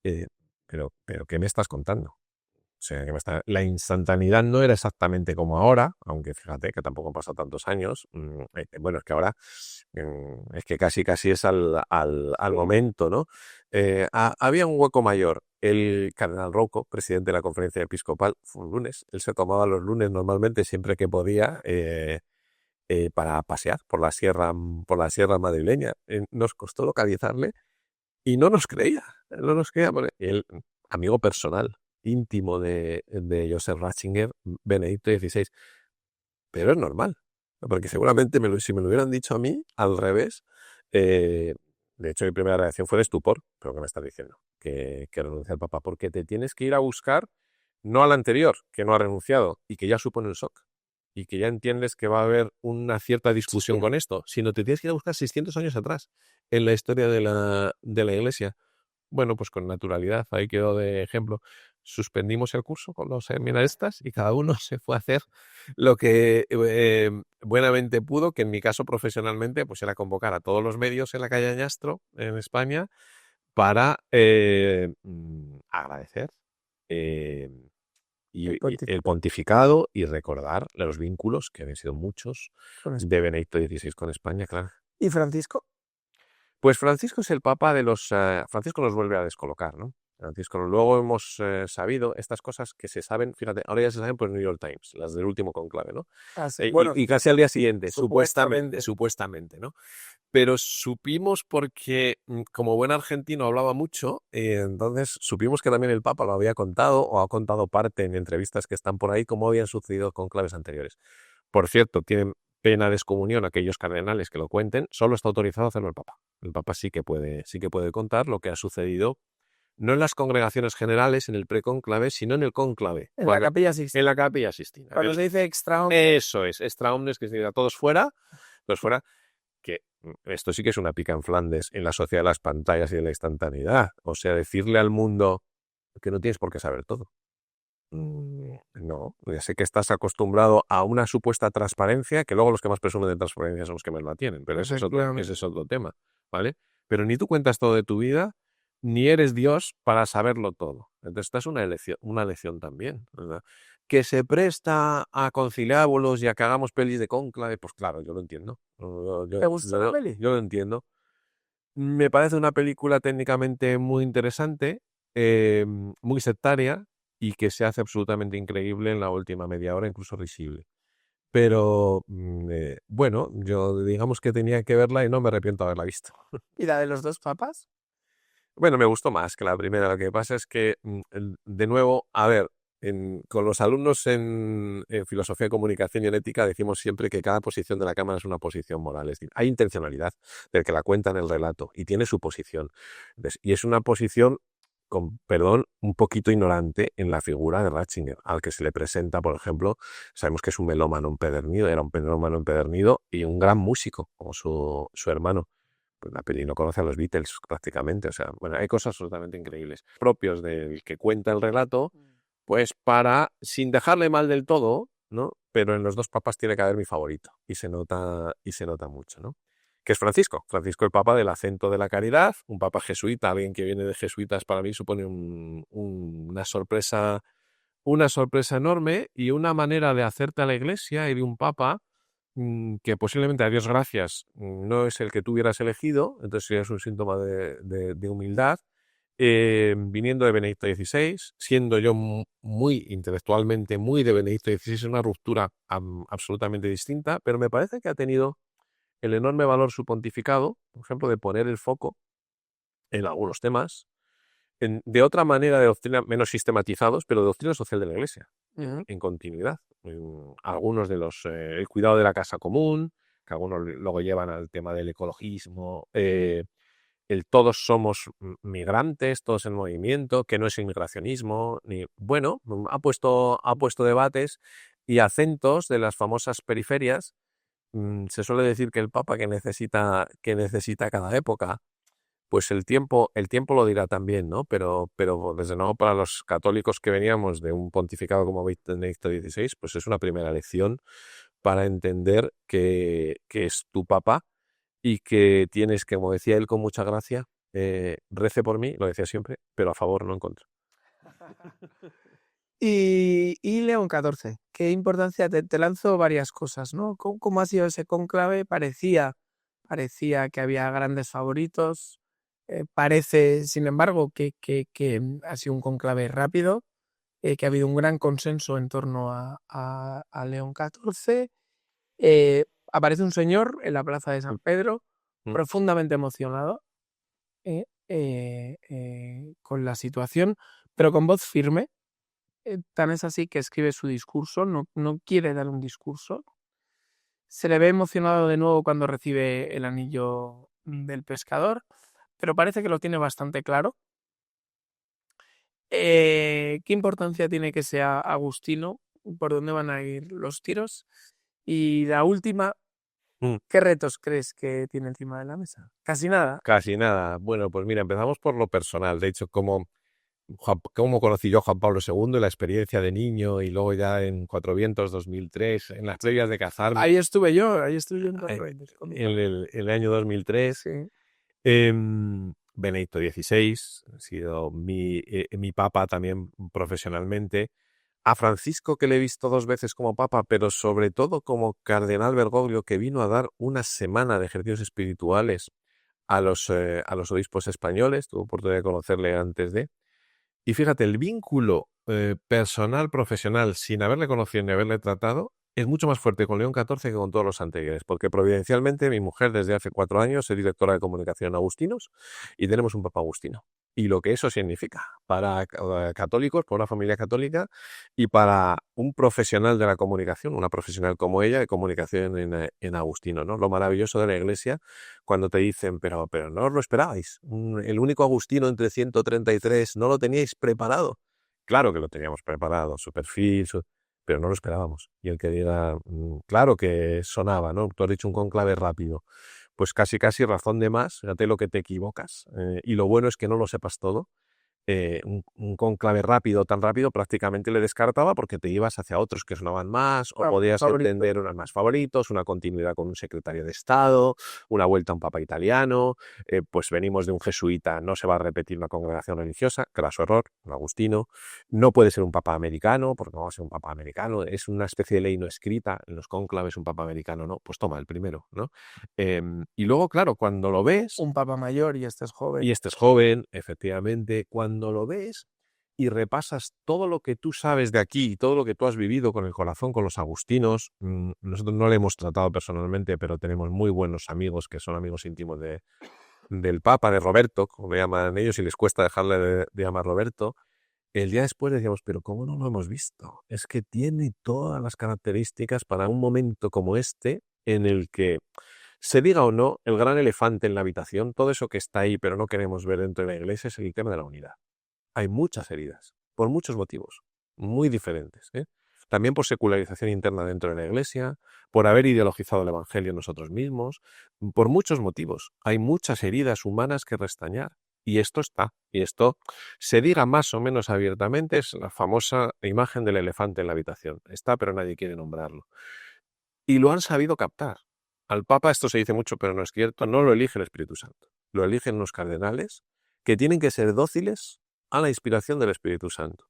A: eh, pero ¿qué me estás contando? O sea, la instantaneidad no era exactamente como ahora, aunque fíjate que tampoco han pasado tantos años. Bueno, es que ahora es que casi es al momento, ¿no? Había un hueco mayor. El cardenal Rouco, presidente de la conferencia episcopal, fue un lunes. Él se tomaba los lunes normalmente siempre que podía para pasear por la sierra madrileña. Nos costó localizarle y no nos creía. No nos creía. Porque él, amigo personal, íntimo de Joseph Ratzinger, Benedicto XVI. Pero es normal, porque seguramente si me lo hubieran dicho a mí, al revés, de hecho mi primera reacción fue de estupor, pero ¿qué me estás diciendo? Que renuncia al Papa, porque te tienes que ir a buscar no al anterior, que no ha renunciado y que ya supone el shock, y que ya entiendes que va a haber una cierta discusión con esto, sino te tienes que ir a buscar 600 años atrás en la historia de la Iglesia. Bueno, pues con naturalidad, ahí quedó de ejemplo. Suspendimos el curso con los seminaristas y cada uno se fue a hacer lo que buenamente pudo, que en mi caso profesionalmente pues era convocar a todos los medios en la calle Añastro, en España, para agradecer eh, el pontificado y recordar los vínculos, que habían sido muchos, de Benedicto XVI con España, claro.
B: ¿Y Francisco?
A: Pues Francisco es el papa de los... Francisco nos vuelve a descolocar, ¿no? Francisco, luego hemos sabido estas cosas que se saben, fíjate, ahora ya se saben por el New York Times, las del último conclave, ¿no?
B: Bueno,
A: y casi al día siguiente, supuestamente, ¿no? Pero supimos porque, como buen argentino hablaba mucho, entonces supimos que también el Papa lo había contado o ha contado parte en entrevistas que están por ahí, cómo habían sucedido conclaves anteriores. Por cierto, tienen pena de excomunión aquellos cardenales que lo cuenten, solo está autorizado a hacerlo el Papa. El Papa sí que puede contar lo que ha sucedido, no en las congregaciones generales, en el preconclave, sino en el conclave.
B: En la Capilla Sixtina.
A: En la Capilla Sixtina.
B: Cuando se dice extra omnes.
A: Eso es, extra omnes, que significa todos fuera, que esto sí que es una pica en Flandes en la sociedad de las pantallas y de la instantaneidad. O sea, decirle al mundo que no tienes por qué saber todo. No, ya sé que estás acostumbrado a una supuesta transparencia, que luego los que más presumen de transparencia son los que más la tienen, pero ese es otro tema, ¿vale? Pero ni tú cuentas todo de tu vida, ni eres Dios para saberlo todo. Entonces esta es una lección también, ¿verdad? Que se presta a conciliábulos y a que hagamos pelis de cónclave, pues claro, yo lo entiendo.
B: ¿Te gusta la peli?
A: Yo lo entiendo. Me parece una película técnicamente muy interesante, muy sectaria, y que se hace absolutamente increíble en la última media hora, incluso risible. Pero bueno, yo digamos que tenía que verla y no me arrepiento de haberla visto.
B: ¿Y la de los dos papas?
A: Bueno, me gustó más que la primera. Lo que pasa es que, de nuevo, a ver, con los alumnos en filosofía de comunicación y en ética decimos siempre que cada posición de la cámara es una posición moral. Es decir, hay intencionalidad del que la cuenta en el relato y tiene su posición. Y es una posición, con perdón, un poquito ignorante en la figura de Ratzinger, al que se le presenta, por ejemplo, sabemos que es un melómano empedernido, era un melómano empedernido y un gran músico, como su hermano. Pues la peli no conoce a los Beatles prácticamente, o sea, bueno, hay cosas absolutamente increíbles, propios del que cuenta el relato, pues para, sin dejarle mal del todo, ¿no? Pero en los dos papas tiene que haber mi favorito, y se nota mucho, ¿no? Que es Francisco el papa del acento de la caridad, un papa jesuita, alguien que viene de jesuitas para mí supone una sorpresa enorme y una manera de hacerte a la iglesia y de un papa que posiblemente, a Dios gracias, no es el que tú hubieras elegido, entonces es un síntoma de humildad, viniendo de Benedicto XVI, siendo yo muy intelectualmente, muy de Benedicto XVI, una ruptura absolutamente distinta, pero me parece que ha tenido el enorme valor su pontificado, por ejemplo, de poner el foco en algunos temas, de otra manera de doctrina, menos sistematizados, pero de doctrina social de la Iglesia, en continuidad. Algunos de el cuidado de la casa común, que algunos luego llevan al tema del ecologismo, el todos somos migrantes, todos en movimiento, que no es inmigracionismo, bueno, ha puesto debates y acentos de las famosas periferias. Se suele decir que el Papa que necesita cada época, pues el tiempo lo dirá también, ¿no? Pero desde luego para los católicos que veníamos de un pontificado como Benedicto XVI, pues es una primera lección para entender que es tu papá y que tienes que, como decía él con mucha gracia, rece por mí, lo decía siempre, pero a favor, no en contra.
B: Y León XIV, ¿qué importancia? Te lanzo varias cosas, ¿no? ¿Cómo ha sido ese cónclave? Parecía que había grandes favoritos. Parece, sin embargo, que ha sido un cónclave rápido, que ha habido un gran consenso en torno a León XIV. Aparece un señor en la plaza de San Pedro,
A: Mm.
B: profundamente emocionado con la situación, pero con voz firme. Tan es así que escribe su discurso, no quiere dar un discurso. Se le ve emocionado de nuevo cuando recibe el anillo del pescador, pero parece que lo tiene bastante claro. ¿Qué importancia tiene que sea Agustino? ¿Por dónde van a ir los tiros? Y la última,
A: Mm.
B: ¿qué retos crees que tiene encima de la mesa? Casi nada.
A: Casi nada. Bueno, pues mira, empezamos por lo personal. De hecho, cómo conocí yo a Juan Pablo II, la experiencia de niño y luego ya en Cuatro Vientos 2003, en las previas de casarme,
B: Ahí estuve yo en Cuatro
A: en
B: Vientos con mi
A: en
B: padre.
A: el año 2003.
B: Sí.
A: Benedicto XVI, ha sido mi papa también profesionalmente. A Francisco, que le he visto 2 veces como papa, pero sobre todo como cardenal Bergoglio, que vino a dar una semana de ejercicios espirituales a los obispos españoles. Tuve oportunidad de conocerle antes de. Y fíjate, el vínculo personal, profesional, sin haberle conocido ni haberle tratado, es mucho más fuerte con León XIV que con todos los anteriores, porque providencialmente mi mujer desde hace 4 años es directora de comunicación en Agustinos y tenemos un papa agustino. Y lo que eso significa para católicos, para una familia católica y para un profesional de la comunicación, una profesional como ella de comunicación en Agustino, ¿no? Lo maravilloso de la Iglesia cuando te dicen, pero no os lo esperabais. El único Agustino entre 133, ¿no lo teníais preparado? Claro que lo teníamos preparado, su perfil, pero no lo esperábamos. Y el que diga, claro que sonaba, ¿no? Tú has dicho un conclave rápido. Pues casi, casi razón de más, fíjate lo que te equivocas. Y lo bueno es que no lo sepas todo. Un conclave rápido, tan rápido, prácticamente le descartaba porque te ibas hacia otros que sonaban más, o podías
B: Favorito.
A: entender unos más favoritos, una continuidad con un secretario de Estado, una vuelta a un papa italiano, pues venimos de un jesuita, no se va a repetir una congregación religiosa, graso error, un agustino, no puede ser un papa americano, porque no va a ser un papa americano, es una especie de ley no escrita, en los cónclaves un papa americano no, pues toma el primero, ¿no? Y luego, claro, cuando lo ves,
B: Un papa mayor y este es joven.
A: y este es joven, efectivamente, cuando lo ves y repasas todo lo que tú sabes de aquí y todo lo que tú has vivido con el corazón, con los agustinos, nosotros no le hemos tratado personalmente, pero tenemos muy buenos amigos que son amigos íntimos del Papa, de Roberto, como le llaman ellos, y les cuesta dejarle de llamar Roberto. El día después decíamos, pero ¿cómo no lo hemos visto? Es que tiene todas las características para un momento como este, en el que se diga o no, el gran elefante en la habitación, todo eso que está ahí pero no queremos ver dentro de la iglesia, es el tema de la unidad. Hay muchas heridas, por muchos motivos, muy diferentes, ¿eh? También por secularización interna dentro de la iglesia, por haber ideologizado el evangelio nosotros mismos, por muchos motivos. Hay muchas heridas humanas que restañar. Y esto está, y esto se diga más o menos abiertamente, es la famosa imagen del elefante en la habitación. Está, pero nadie quiere nombrarlo. Y lo han sabido captar. Al Papa esto se dice mucho, pero no es cierto, no lo elige el Espíritu Santo. Lo eligen los cardenales, que tienen que ser dóciles a la inspiración del Espíritu Santo.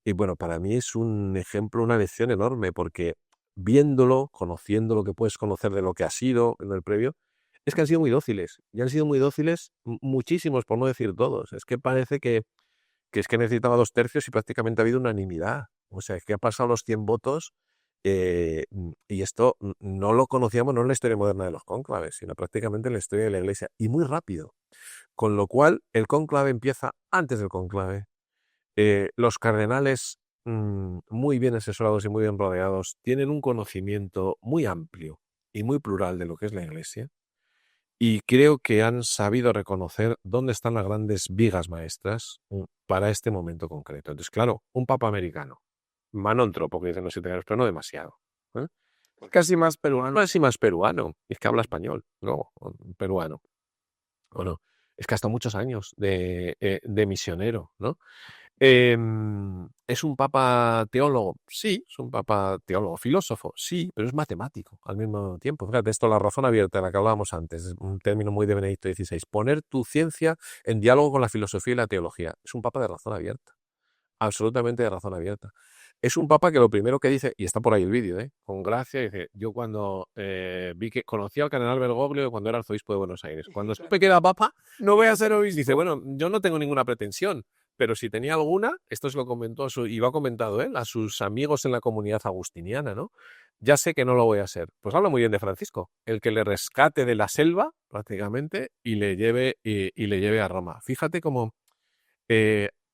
A: Y bueno, para mí es un ejemplo, una lección enorme, porque viéndolo, conociendo lo que puedes conocer de lo que ha sido en el previo, es que han sido muy dóciles. Y han sido muy dóciles muchísimos, por no decir todos. Es que parece que es que necesitaba 2/3 y prácticamente ha habido unanimidad. O sea, es que ha pasado los 100 votos y esto no lo conocíamos no en la historia moderna de los cónclaves, sino prácticamente en la historia de la Iglesia. Y muy rápido. Con lo cual, el cónclave empieza antes del cónclave. Los cardenales, muy bien asesorados y muy bien rodeados, tienen un conocimiento muy amplio y muy plural de lo que es la Iglesia. Y creo que han sabido reconocer dónde están las grandes vigas maestras para este momento concreto. Entonces, claro, un papa americano, Manon Tropo, que dicen los italianos, pero no demasiado. ¿Eh?
B: Casi más peruano.
A: No es más peruano, es que habla español, no, peruano. ¿O no? es que ha estado muchos años de misionero, ¿no? ¿Es un papa teólogo? Sí, es un papa teólogo. ¿Filósofo? Sí, pero es matemático al mismo tiempo. Fíjate, esto, la razón abierta, de la que hablábamos antes, es un término muy de Benedicto XVI. Poner tu ciencia en diálogo con la filosofía y la teología. Es un papa de razón abierta, absolutamente de razón abierta. Es un papa que lo primero que dice, y está por ahí el vídeo, con gracia, dice, yo cuando vi que conocí al cardenal Bergoglio cuando era arzobispo de Buenos Aires, cuando supe que era papa, no voy a ser obispo. Dice, bueno, yo no tengo ninguna pretensión, pero si tenía alguna, esto se lo comentó, y lo ha comentado él, a sus amigos en la comunidad agustiniana, ¿no? Ya sé que no lo voy a ser. Pues habla muy bien de Francisco, el que le rescate de la selva, prácticamente, y le lleve a Roma. Fíjate cómo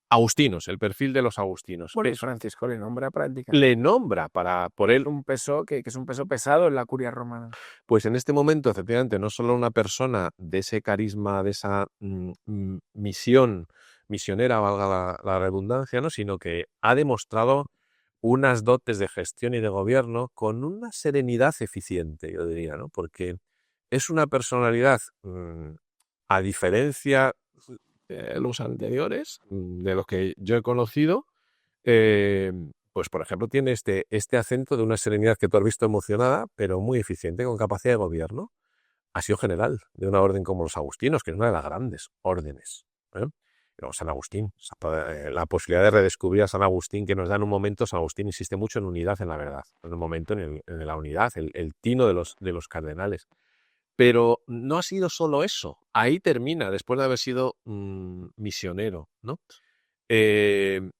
A: agustinos, el perfil de los agustinos.
B: Bueno, y Francisco le nombra prácticamente.
A: Le nombra por él.
B: Un peso que es un peso pesado en la curia romana.
A: Pues en este momento, efectivamente, no solo una persona de ese carisma, de esa misionera, valga la redundancia, ¿no? Sino que ha demostrado unas dotes de gestión y de gobierno con una serenidad eficiente, yo diría, ¿no? Porque es una personalidad, a diferencia de los anteriores, de los que yo he conocido, pues por ejemplo tiene este acento de una serenidad que tú has visto emocionada, pero muy eficiente, con capacidad de gobierno. Ha sido general de una orden como los agustinos, que es una de las grandes órdenes. Y luego San Agustín, la posibilidad de redescubrir a San Agustín que nos da en un momento. San Agustín insiste mucho en unidad en la verdad, en un momento en la unidad, el tino de los cardenales. Pero no ha sido solo eso, ahí termina, después de haber sido misionero, ¿no?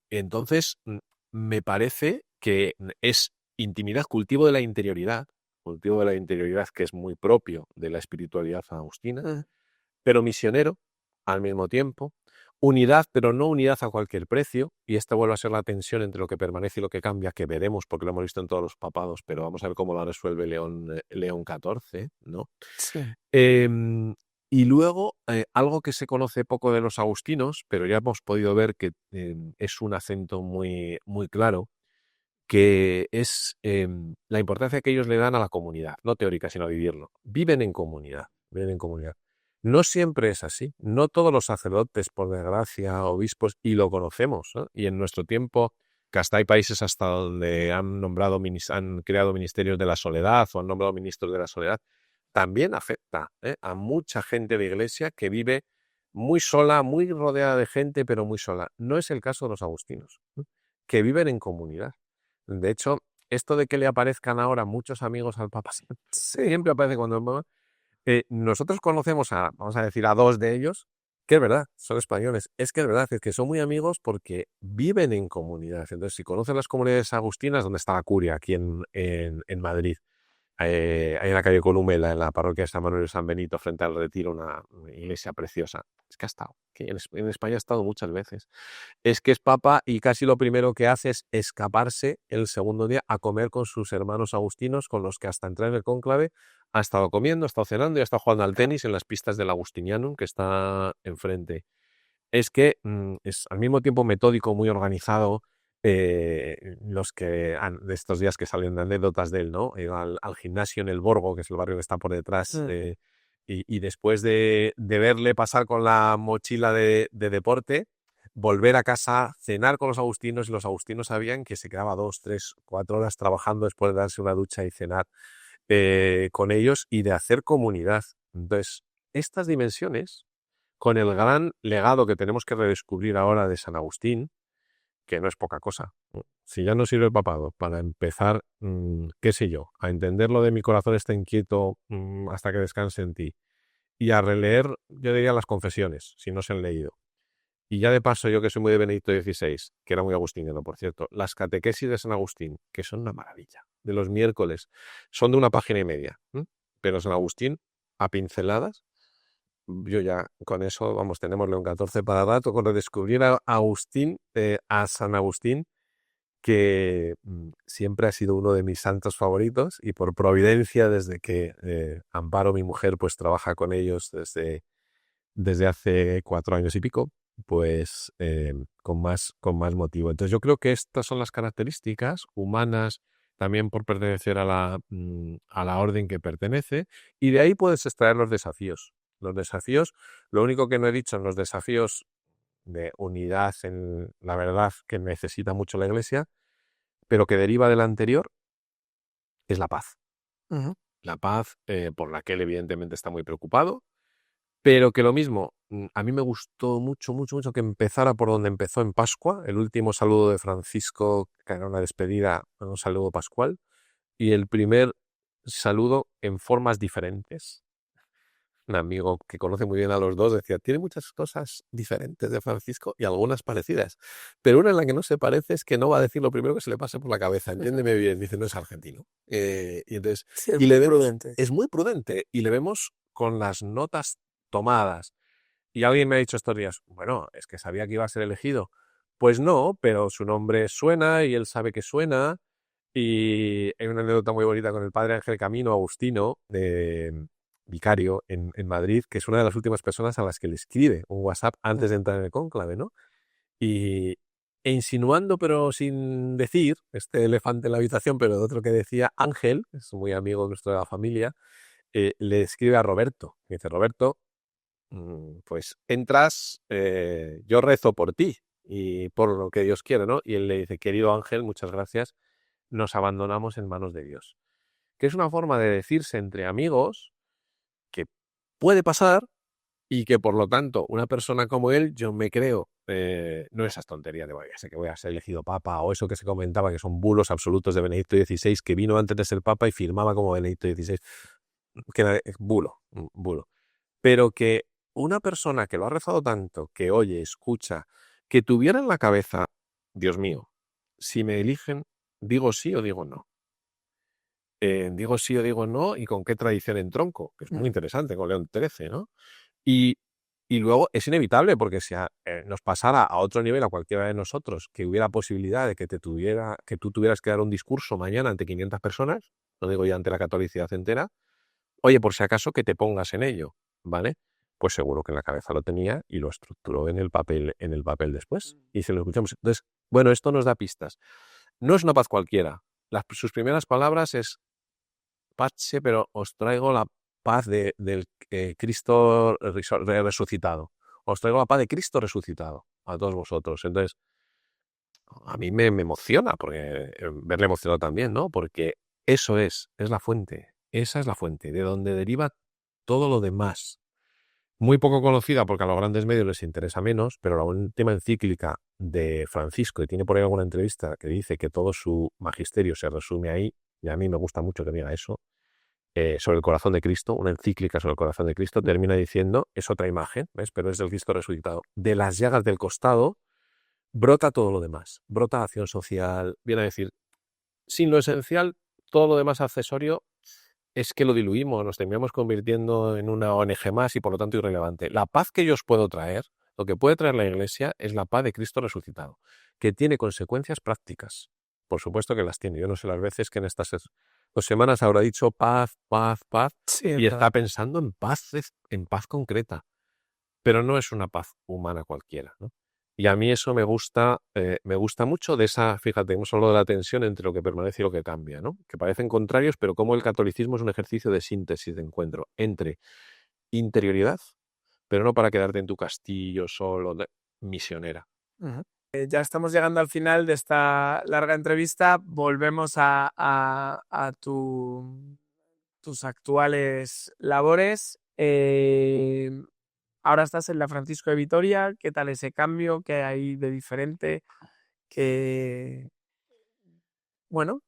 A: Entonces, me parece que es intimidad, cultivo de la interioridad que es muy propio de la espiritualidad agustina, pero misionero al mismo tiempo, unidad, pero no unidad a cualquier precio, y esta vuelve a ser la tensión entre lo que permanece y lo que cambia, que veremos, porque lo hemos visto en todos los papados, pero vamos a ver cómo la resuelve León XIV, ¿no?
B: Sí.
A: Y luego, algo que se conoce poco de los agustinos, pero ya hemos podido ver que es un acento muy, muy claro, que es la importancia que ellos le dan a la comunidad, no teórica, sino a vivirlo. Viven en comunidad, viven en comunidad. No siempre es así. No todos los sacerdotes, por desgracia, obispos, y lo conocemos, ¿no? Y en nuestro tiempo, que hasta hay países hasta donde han creado ministerios de la soledad o han nombrado ministros de la soledad, también afecta a mucha gente de iglesia que vive muy sola, muy rodeada de gente, pero muy sola. No es el caso de los agustinos, que viven en comunidad. De hecho, esto de que le aparezcan ahora muchos amigos al Papa, siempre aparece cuando nosotros conocemos vamos a decir, a dos de ellos, que es verdad, son españoles. Es que es verdad, es que son muy amigos porque viven en comunidad. Entonces, si conocen las comunidades agustinas, donde está la curia, aquí en Madrid, hay en la calle Columela, en la parroquia de San Manuel y San Benito, frente al Retiro, una iglesia preciosa. Es que ha estado, que en España ha estado muchas veces. Es que es papa y casi lo primero que hace es escaparse el segundo día a comer con sus hermanos agustinos, con los que hasta entrar en el cónclave ha estado comiendo, ha estado cenando y ha estado jugando al tenis en las pistas del Agustinianum, que está enfrente. Es que es al mismo tiempo metódico, muy organizado. Los que de estos días que salen de anécdotas de él, ¿no? Iba al gimnasio en el Borgo, que es el barrio que está por detrás, y después de verle pasar con la mochila de deporte, volver a casa, cenar con los agustinos, y los agustinos sabían que se quedaba 2, 3, 4 horas trabajando después de darse una ducha y cenar con ellos y de hacer comunidad. Entonces, estas dimensiones, con el gran legado que tenemos que redescubrir ahora de San Agustín, que no es poca cosa. Si ya no sirve el papado para empezar, qué sé yo, a entender lo de mi corazón está inquieto hasta que descanse en ti, y a releer, yo diría, las confesiones, si no se han leído. Y ya de paso, yo que soy muy de Benedicto XVI, que era muy agustiniano, por cierto, las catequesis de San Agustín, que son una maravilla, de los miércoles, son de 1,5 páginas, pero San Agustín, a pinceladas, yo ya con eso, vamos, tenemos León XIV para rato, con redescubrir a San Agustín, que siempre ha sido uno de mis santos favoritos, y por providencia, desde que Amparo, mi mujer, pues trabaja con ellos desde hace 4 años y pico, pues con más motivo. Entonces yo creo que estas son las características humanas, también por pertenecer a la orden que pertenece, y de ahí puedes extraer los desafíos. Los desafíos, lo único que no he dicho en los desafíos de unidad en la verdad que necesita mucho la Iglesia, pero que deriva del anterior, es la paz.
B: Ujú.
A: La paz por la que él evidentemente está muy preocupado, pero que lo mismo, a mí me gustó mucho, mucho, mucho que empezara por donde empezó en Pascua, el último saludo de Francisco, que era una despedida, un saludo pascual, y el primer saludo en formas diferentes. Un amigo que conoce muy bien a los dos decía, tiene muchas cosas diferentes de Francisco y algunas parecidas, pero una en la que no se parece es que no va a decir lo primero que se le pase por la cabeza, entiéndeme bien, dice, no es argentino. Y entonces,
B: Sí, es
A: y
B: muy
A: le vemos,
B: prudente.
A: es muy prudente, y le vemos con las notas tomadas. Y alguien me ha dicho estos días, bueno, es que sabía que iba a ser elegido. Pues no, pero su nombre suena y él sabe que suena. Y hay una anécdota muy bonita con el padre Ángel Camino, Agustino, vicario en Madrid, que es una de las últimas personas a las que le escribe un WhatsApp antes de entrar en el cónclave, ¿no? Y, e insinuando, pero sin decir, este elefante en la habitación, pero de otro que decía Ángel, que es muy amigo nuestro de la familia, le escribe a Roberto. Y dice, Roberto, pues entras, yo rezo por ti y por lo que Dios quiere, ¿no? Y él le dice, querido Ángel, muchas gracias, nos abandonamos en manos de Dios. Que es una forma de decirse entre amigos que puede pasar y que por lo tanto una persona como él, yo me creo, no esas tonterías de, bueno, ya sé que voy a ser elegido papa o eso que se comentaba que son bulos absolutos de Benedicto XVI, que vino antes de ser papa y firmaba como Benedicto XVI, que es bulo, bulo. Pero que una persona que lo ha rezado tanto, que oye, escucha, que tuviera en la cabeza, Dios mío, si me eligen, digo sí o digo no. Digo sí o digo no, y con qué tradición entronco, que es muy interesante con León XIII, ¿no? Y, y luego es inevitable, porque si nos pasara a otro nivel a cualquiera de nosotros, que hubiera posibilidad de que tú tuvieras que dar un discurso mañana ante 500 personas, no digo ya ante la catolicidad entera, oye, por si acaso que te pongas en ello, ¿vale? Pues seguro que en la cabeza lo tenía y lo estructuró en el papel después. Y se lo escuchamos. Entonces, bueno, esto nos da pistas. No es una paz cualquiera. Sus primeras palabras es Pache, pero os traigo la paz del Cristo resucitado. Os traigo la paz de Cristo resucitado a todos vosotros. Entonces, a mí me emociona, porque verle emocionado también, ¿no? Porque eso es la fuente. Esa es la fuente, de donde deriva todo lo demás. Muy poco conocida porque a los grandes medios les interesa menos, pero la última encíclica de Francisco, y tiene por ahí alguna entrevista que dice que todo su magisterio se resume ahí, y a mí me gusta mucho que diga eso, sobre el corazón de Cristo, una encíclica sobre el corazón de Cristo, termina diciendo, es otra imagen, ¿ves? Pero es del Cristo resucitado. De las llagas del costado brota todo lo demás. Brota acción social, viene a decir, sin lo esencial, todo lo demás accesorio es que lo diluimos, nos terminamos convirtiendo en una ONG más y por lo tanto irrelevante. La paz que yo os puedo traer, lo que puede traer la Iglesia, es la paz de Cristo resucitado, que tiene consecuencias prácticas. Por supuesto que las tiene. Yo no sé las veces que en estas 2 semanas habrá dicho paz, paz, paz,
B: Sí,
A: y
B: es verdad.
A: está pensando en paz concreta, pero no es una paz humana cualquiera, ¿no? Y a mí eso me gusta mucho de esa, fíjate, hemos hablado de la tensión entre lo que permanece y lo que cambia, ¿no? Que parecen contrarios, pero como el catolicismo es un ejercicio de síntesis, de encuentro entre interioridad, pero no para quedarte en tu castillo solo, misionera.
B: Ujú. Ya estamos llegando al final de esta larga entrevista. Volvemos a tus actuales labores. Ahora estás en la Francisco de Vitoria. ¿Qué tal ese cambio? ¿Qué hay de diferente? ¿Qué, bueno,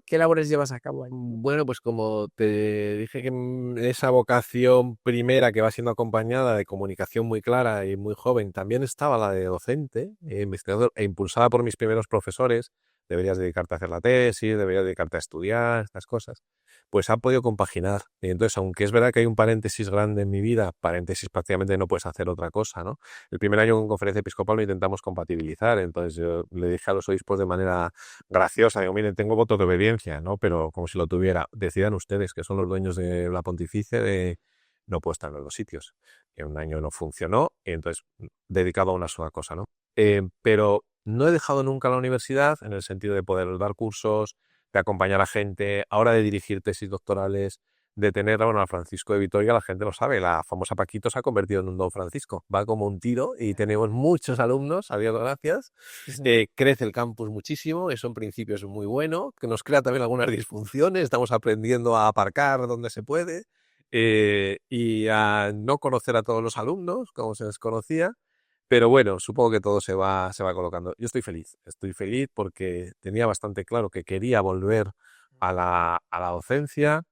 B: qué labores llevas a cabo ahí?
A: Bueno, pues como te dije que esa vocación primera que va siendo acompañada de comunicación muy clara y muy joven, también estaba la de docente, investigador, e impulsada por mis primeros profesores, deberías dedicarte a hacer la tesis, deberías dedicarte a estudiar, estas cosas, pues ha podido compaginar. Y entonces, aunque es verdad que hay un paréntesis grande en mi vida, paréntesis prácticamente no puedes hacer otra cosa, ¿no? El primer año en conferencia episcopal lo intentamos compatibilizar, entonces yo le dije a los obispos de manera graciosa, digo, miren, tengo voto de obediencia, ¿no? Pero como si lo tuviera, decidan ustedes, que son los dueños de la pontificia, de no puedo estar en los dos sitios. Que un año no funcionó, y entonces dedicado a una sola cosa, ¿no? Pero no he dejado nunca la universidad en el sentido de poder dar cursos, de acompañar a gente, ahora de dirigir tesis doctorales, de tener, bueno, a Francisco de Vitoria, la gente lo sabe, la famosa Paquito se ha convertido en un Don Francisco, va como un tiro y tenemos muchos alumnos, a Dios gracias, crece el campus muchísimo, eso en principio es muy bueno, que nos crea también algunas disfunciones, estamos aprendiendo a aparcar donde se puede y a no conocer a todos los alumnos, como se les conocía, pero bueno, supongo que todo se va colocando. Yo estoy feliz porque tenía bastante claro que quería volver a la docencia,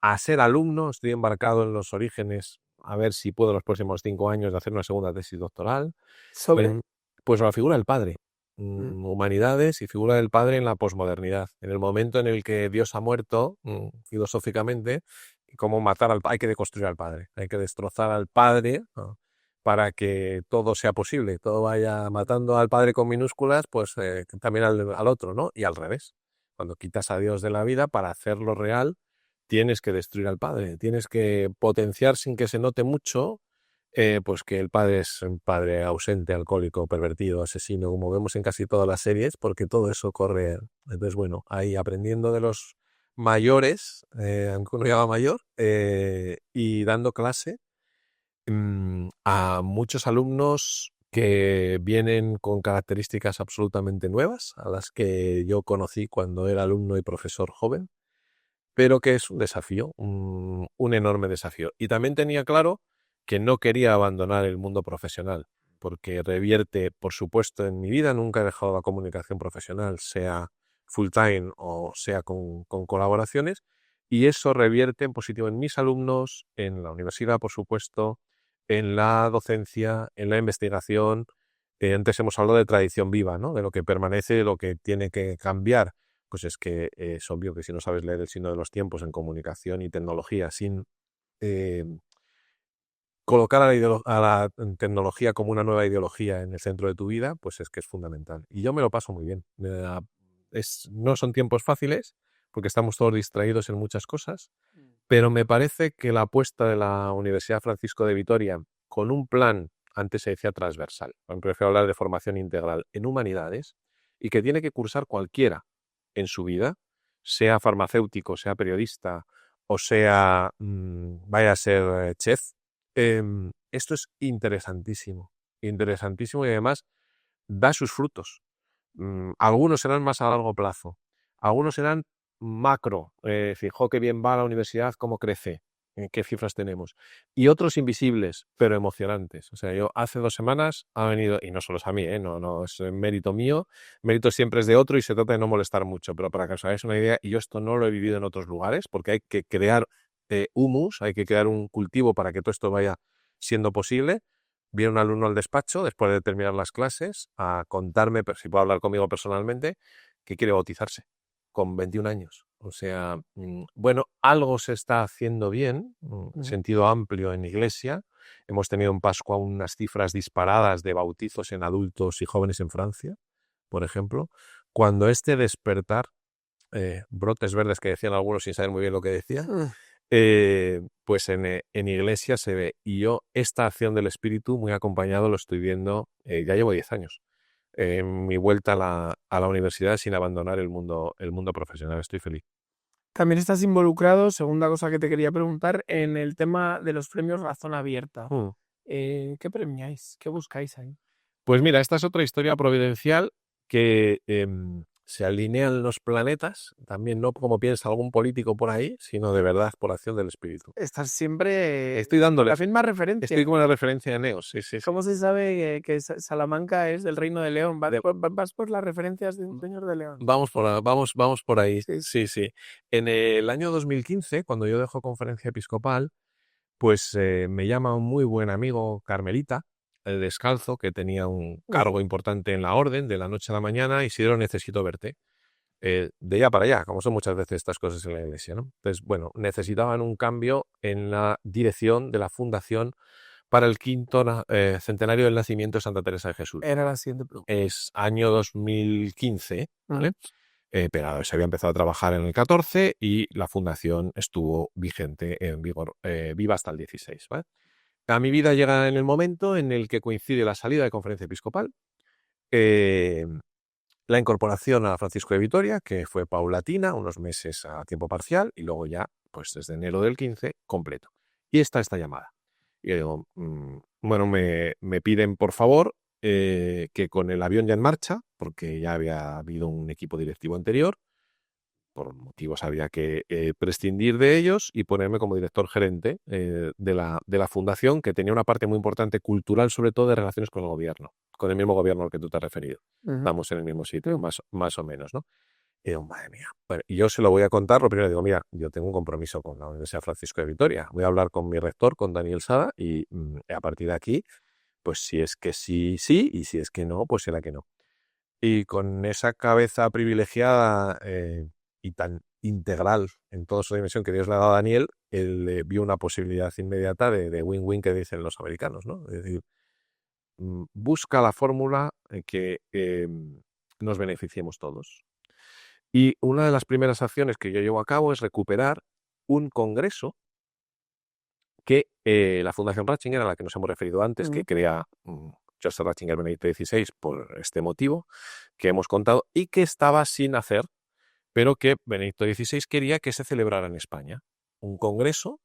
A: a ser alumno, estoy embarcado en los orígenes, a ver si puedo en los próximos 5 años de hacer una segunda tesis doctoral.
B: ¿Sobre?
A: Pues la figura del padre, humanidades y figura del padre en la posmodernidad, en el momento en el que Dios ha muerto, filosóficamente, y cómo matar hay que deconstruir al padre, hay que destrozar al padre, ¿no? Para que todo sea posible, todo vaya matando al padre con minúsculas, pues también al otro, ¿no? Y al revés. Cuando quitas a Dios de la vida, para hacerlo real, tienes que destruir al padre, tienes que potenciar sin que se note mucho, pues que el padre es un padre ausente, alcohólico, pervertido, asesino, como vemos en casi todas las series, porque todo eso corre. Entonces, bueno, ahí aprendiendo de los mayores, aunque uno ya va mayor, y dando clase a muchos alumnos que vienen con características absolutamente nuevas, a las que yo conocí cuando era alumno y profesor joven, pero que es un desafío, un enorme desafío. Y también tenía claro que no quería abandonar el mundo profesional, porque revierte, por supuesto, en mi vida. Nunca he dejado la comunicación profesional, sea full time o sea con colaboraciones, y eso revierte en positivo en mis alumnos, en la universidad, por supuesto, en la docencia, en la investigación. Antes hemos hablado de tradición viva, ¿no? De lo que permanece, de lo que tiene que cambiar. Pues es que es obvio que si no sabes leer el signo de los tiempos en comunicación y tecnología sin eh, colocar a la tecnología como una nueva ideología en el centro de tu vida, pues es que es fundamental. Y yo me lo paso muy bien. No son tiempos fáciles porque estamos todos distraídos en muchas cosas, pero me parece que la apuesta de la Universidad Francisco de Vitoria con un plan, antes se decía transversal, prefiero hablar de formación integral en humanidades, y que tiene que cursar cualquiera en su vida, sea farmacéutico, sea periodista o sea, vaya a ser chef. Esto es interesantísimo, interesantísimo y además da sus frutos. Algunos serán más a largo plazo, algunos serán macro, fijo que bien va la universidad, cómo crece, qué cifras tenemos, y otros invisibles, pero emocionantes. O sea, yo hace 2 semanas ha venido, y no solo es a mí, no es mérito mío, mérito siempre es de otro y se trata de no molestar mucho, pero para que os hagáis una idea, y yo esto no lo he vivido en otros lugares, porque hay que crear humus, hay que crear un cultivo para que todo esto vaya siendo posible. Viene un alumno al despacho después de terminar las clases a contarme, si puedo hablar conmigo personalmente, que quiere bautizarse con 21 años. O sea, bueno, algo se está haciendo bien, en sentido amplio en Iglesia. Hemos tenido en Pascua unas cifras disparadas de bautizos en adultos y jóvenes en Francia, por ejemplo. Cuando este despertar, brotes verdes que decían algunos sin saber muy bien lo que decía, pues en Iglesia se ve. Y yo esta acción del Espíritu muy acompañado lo estoy viendo, ya llevo 10 años, en mi vuelta a la universidad sin abandonar el mundo profesional. Estoy feliz.
B: También estás involucrado, segunda cosa que te quería preguntar, en el tema de los premios Razón Abierta. ¿Qué premiáis? ¿Qué buscáis ahí?
A: Pues mira, esta es otra historia providencial que se alinean los planetas, también no como piensa algún político por ahí, sino de verdad por acción del Espíritu.
B: Estás siempre
A: Estoy dándole.
B: la misma referencia.
A: Estoy como una referencia de Neos, sí.
B: ¿Cómo se sabe que Salamanca es del Reino de León? ¿Vas por las referencias de un señor de León?
A: Vamos por ahí.
B: Sí.
A: Sí. En el año 2015, cuando yo dejo conferencia episcopal, pues me llama un muy buen amigo carmelita, el descalzo, que tenía un cargo importante en la orden, de la noche a la mañana, Isidro, necesito verte. De allá para allá, como son muchas veces estas cosas en la iglesia, ¿no? Entonces, bueno, necesitaban un cambio en la dirección de la fundación para el 5º centenario del nacimiento de Santa Teresa de Jesús.
B: Era la siguiente pregunta.
A: Es año 2015, ¿vale? Pero se había empezado a trabajar en el 14 y la fundación estuvo vigente, en vigor, viva hasta el 16, ¿vale? A mi vida llega en el momento en el que coincide la salida de conferencia episcopal, la incorporación a Francisco de Vitoria, que fue paulatina, unos meses a tiempo parcial, y luego ya pues desde enero del 15, completo. Y está esta llamada. Y yo digo, bueno, me piden por favor que con el avión ya en marcha, porque ya había habido un equipo directivo anterior, por motivos había que prescindir de ellos y ponerme como director gerente de la fundación, que tenía una parte muy importante cultural, sobre todo de relaciones con el gobierno, con el mismo gobierno al que tú te has referido. Estamos en el mismo sitio, más o menos, ¿no? Y digo, madre mía. Bueno, y yo se lo voy a contar. Lo primero digo, mira, yo tengo un compromiso con la Universidad Francisco de Vitoria. Voy a hablar con mi rector, con Daniel Sada, y a partir de aquí, pues si es que sí, sí, y si es que no, pues será que no. Y con esa cabeza privilegiada y tan integral en toda su dimensión que Dios le ha dado a Daniel, él vio una posibilidad inmediata de win-win que dicen los americanos, ¿no? Es decir, busca la fórmula en que nos beneficiemos todos. Y una de las primeras acciones que yo llevo a cabo es recuperar un congreso que la Fundación Ratzinger, a la que nos hemos referido antes, que crea Joseph Ratzinger Benedicto XVI por este motivo que hemos contado, y que estaba sin hacer, pero que Benedicto XVI quería que se celebrara en España. Un congreso,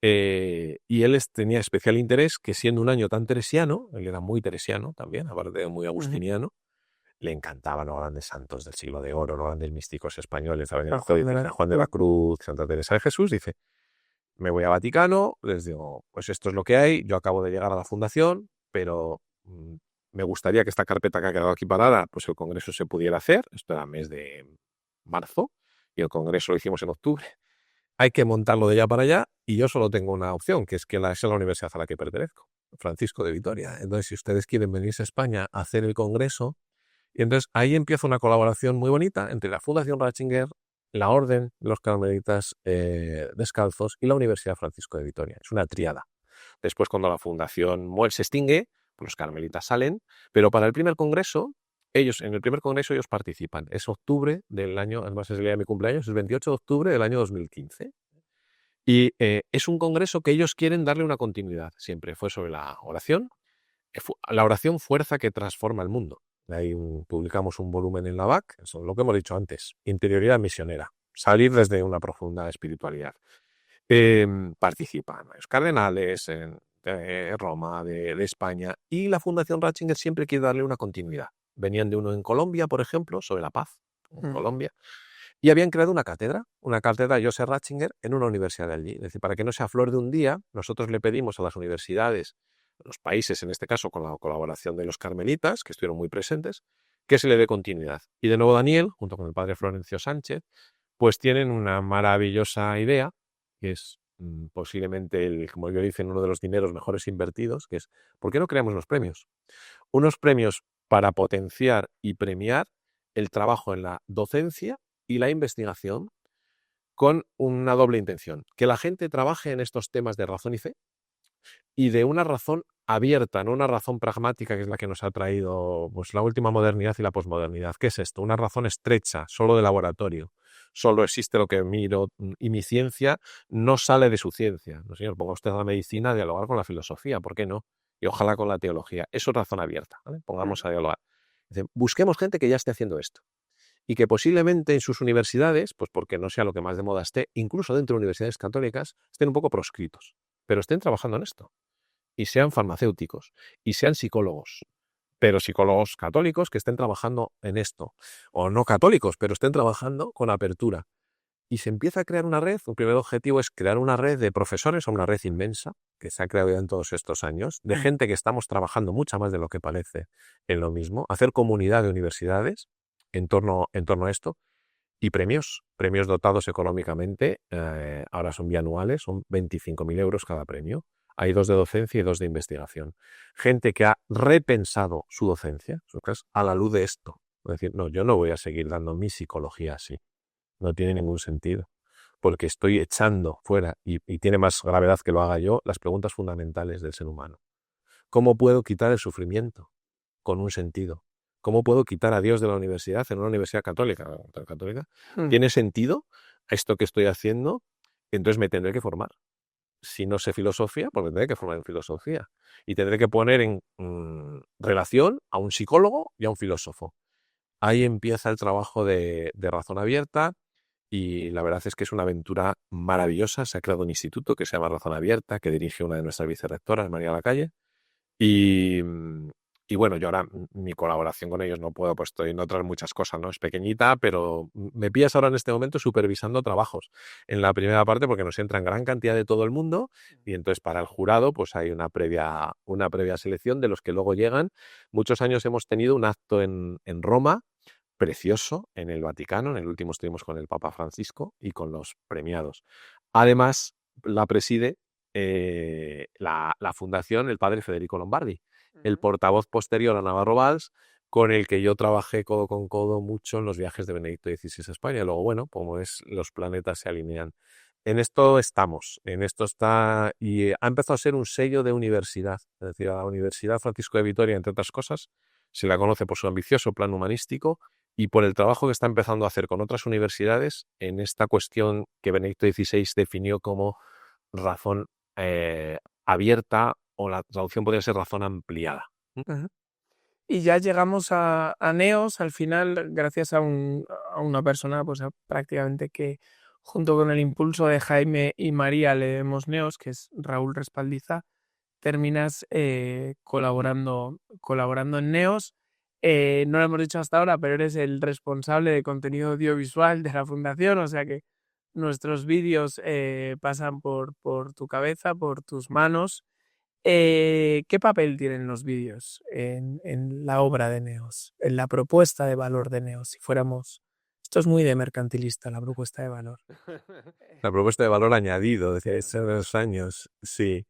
A: y él tenía especial interés que, siendo un año tan teresiano, él era muy teresiano también, aparte de muy agustiniano, le encantaban los grandes santos del siglo de oro, los grandes místicos españoles, San Juan de la Cruz, Santa Teresa de Jesús. Dice, me voy a Vaticano, les digo, pues esto es lo que hay, yo acabo de llegar a la fundación, pero me gustaría que esta carpeta que ha quedado aquí parada, pues el congreso se pudiera hacer. Esto era mes de marzo y el congreso lo hicimos en octubre. Hay que montarlo de allá para allá y yo solo tengo una opción, que es que esa es la universidad a la que pertenezco, Francisco de Vitoria. Entonces, si ustedes quieren venirse a España a hacer el congreso, y entonces ahí empieza una colaboración muy bonita entre la Fundación Ratzinger, la Orden de los Carmelitas Descalzos y la Universidad Francisco de Vitoria. Es una tríada. Después, cuando la fundación se extingue, pues los carmelitas salen, pero para el primer congreso, en el primer congreso ellos participan. Es octubre del año, además es el día de mi cumpleaños, es 28 de octubre del año 2015. Y es un congreso que ellos quieren darle una continuidad. Siempre fue sobre la oración. La oración fuerza que transforma el mundo. Ahí publicamos un volumen en la BAC, eso es lo que hemos dicho antes, interioridad misionera, salir desde una profunda espiritualidad. Participan los cardenales de Roma, de España, y la Fundación Ratzinger siempre quiere darle una continuidad. Venían de uno en Colombia, por ejemplo, sobre la paz, en Colombia, y habían creado una cátedra Joseph Ratzinger en una universidad de allí. Es decir, para que no sea flor de un día, nosotros le pedimos a las universidades, los países, en este caso con la colaboración de los carmelitas, que estuvieron muy presentes, que se le dé continuidad. Y de nuevo Daniel, junto con el padre Florencio Sánchez, pues tienen una maravillosa idea, que es posiblemente, como yo dicen, uno de los dineros mejores invertidos, que es, ¿por qué no creamos unos premios? Unos premios para potenciar y premiar el trabajo en la docencia y la investigación con una doble intención. Que la gente trabaje en estos temas de razón y fe, y de una razón abierta, no una razón pragmática, que es la que nos ha traído pues, la última modernidad y la posmodernidad. ¿Qué es esto? Una razón estrecha, solo de laboratorio. Solo existe lo que miro y mi ciencia no sale de su ciencia. No, señor, ponga usted la medicina a dialogar con la filosofía, ¿por qué no? Y ojalá con la teología. Eso es razón abierta, ¿vale? Pongamos a dialogar. Busquemos gente que ya esté haciendo esto y que posiblemente en sus universidades, pues porque no sea lo que más de moda esté, incluso dentro de universidades católicas, estén un poco proscritos, pero estén trabajando en esto. Y sean farmacéuticos, y sean psicólogos, pero psicólogos católicos que estén trabajando en esto, o no católicos, pero estén trabajando con apertura. Y se empieza a crear una red. Un primer objetivo es crear una red de profesores, o una red inmensa, que se ha creado ya en todos estos años, de gente que estamos trabajando mucho más de lo que parece en lo mismo, hacer comunidad de universidades en torno a esto, y premios dotados económicamente, ahora son bianuales, son 25.000 euros cada premio. Hay 2 de docencia y 2 de investigación. Gente que ha repensado su docencia, a la luz de esto. Es decir, no, yo no voy a seguir dando mi psicología así. No tiene ningún sentido. Porque estoy echando fuera, y tiene más gravedad que lo haga yo, las preguntas fundamentales del ser humano. ¿Cómo puedo quitar el sufrimiento con un sentido? ¿Cómo puedo quitar a Dios de la universidad en una universidad católica? ¿Tiene sentido esto que estoy haciendo? Entonces me tendré que formar. Si no sé filosofía, pues me tendré que formar en filosofía. Y tendré que poner en relación a un psicólogo y a un filósofo. Ahí empieza el trabajo de razón abierta, y la verdad es que es una aventura maravillosa. Se ha creado un instituto que se llama Razón Abierta, que dirige una de nuestras vicerrectoras, María Lacalle, y, y bueno, yo ahora mi colaboración con ellos no puedo, pues estoy en otras muchas cosas, ¿no? Es pequeñita, pero me pillas ahora en este momento supervisando trabajos en la primera parte porque nos entran gran cantidad de todo el mundo y entonces para el jurado pues hay una previa selección de los que luego llegan. Muchos años hemos tenido un acto en Roma, precioso, en el Vaticano. En el último estuvimos con el Papa Francisco y con los premiados. Además, la preside la fundación el padre Federico Lombardi, el portavoz posterior a Navarro Valls, con el que yo trabajé codo con codo mucho en los viajes de Benedicto XVI a España. Luego, bueno, como es, los planetas se alinean. En esto estamos, en esto está, y ha empezado a ser un sello de universidad. Es decir, a la Universidad Francisco de Vitoria, entre otras cosas, se la conoce por su ambicioso plan humanístico y por el trabajo que está empezando a hacer con otras universidades en esta cuestión que Benedicto XVI definió como razón abierta, o la traducción podría ser razón ampliada.
B: Ajá. Y ya llegamos a Neos, al final, gracias a una persona, pues prácticamente que junto con el impulso de Jaime y María leemos Neos, que es Raúl Respaldiza, terminas colaborando en Neos. No lo hemos dicho hasta ahora, pero eres el responsable de contenido audiovisual de la fundación, o sea que nuestros vídeos pasan por tu cabeza, por tus manos. ¿Qué papel tienen los vídeos en la obra de Neos, en la propuesta de valor de Neos? Si fuéramos... Esto es muy de mercantilista, la propuesta de valor.
A: La propuesta de valor añadido, decíais en los años, sí.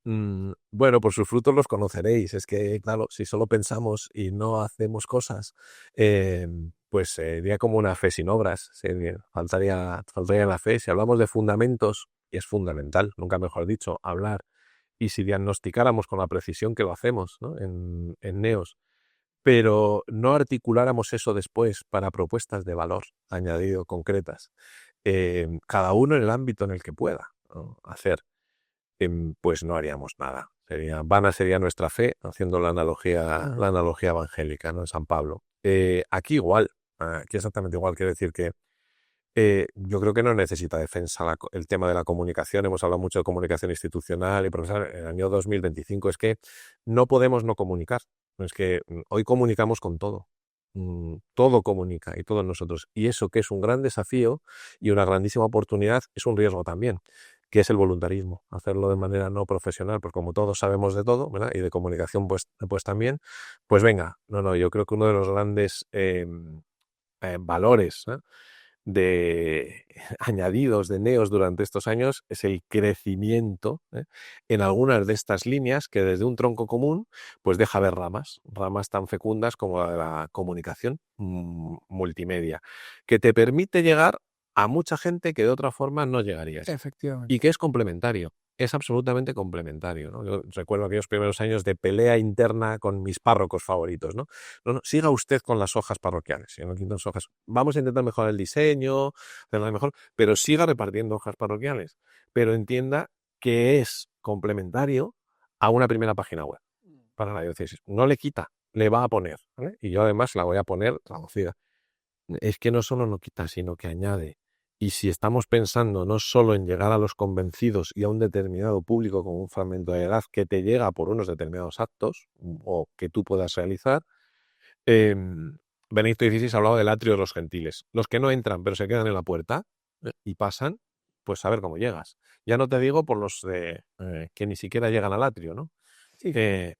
A: Bueno, por sus frutos los conoceréis. Es que, claro, si solo pensamos y no hacemos cosas, pues sería como una fe sin obras. Faltaría la fe. Si hablamos de fundamentos, y es fundamental, nunca mejor dicho, hablar, y si diagnosticáramos con la precisión que lo hacemos, ¿no? en Neos, pero no articuláramos eso después para propuestas de valor añadido concretas, cada uno en el ámbito en el que pueda, ¿no? hacer, pues no haríamos nada. Vana sería nuestra fe, haciendo la analogía evangélica, ¿no? En San Pablo. Aquí igual, aquí exactamente igual. Quiero decir que yo creo que no necesita defensa el tema de la comunicación. Hemos hablado mucho de comunicación institucional y profesor, en el año 2025 es que no podemos no comunicar. Es que hoy comunicamos con todo. Todo comunica y todos nosotros. Y eso, que es un gran desafío y una grandísima oportunidad, es un riesgo también, que es el voluntarismo. Hacerlo de manera no profesional, pues como todos sabemos de todo, ¿verdad? Y de comunicación pues también, pues venga, yo creo que uno de los grandes valores, ¿eh? de añadidos de Neos durante estos años es el crecimiento en algunas de estas líneas que desde un tronco común pues deja ver ramas tan fecundas como la de la comunicación multimedia, que te permite llegar a mucha gente que de otra forma no llegarías.
B: Efectivamente.
A: Y que es complementario. Es absolutamente complementario, ¿no? Yo recuerdo aquellos primeros años de pelea interna con mis párrocos favoritos, ¿no? No, siga usted con las hojas parroquiales, no quiten las hojas. Vamos a intentar mejorar el diseño, hacerlo mejor, pero siga repartiendo hojas parroquiales. Pero entienda que es complementario a una primera página web para la diócesis. No le quita, le va a poner, ¿vale? Y yo además la voy a poner traducida. Es que no solo no quita, sino que añade. Y si estamos pensando no solo en llegar a los convencidos y a un determinado público con un fragmento de edad que te llega por unos determinados actos o que tú puedas realizar, Benedicto XVI hablaba del atrio de los gentiles. Los que no entran pero se quedan en la puerta y pasan, pues a ver cómo llegas. Ya no te digo por los que ni siquiera llegan al atrio, ¿no?
B: Sí.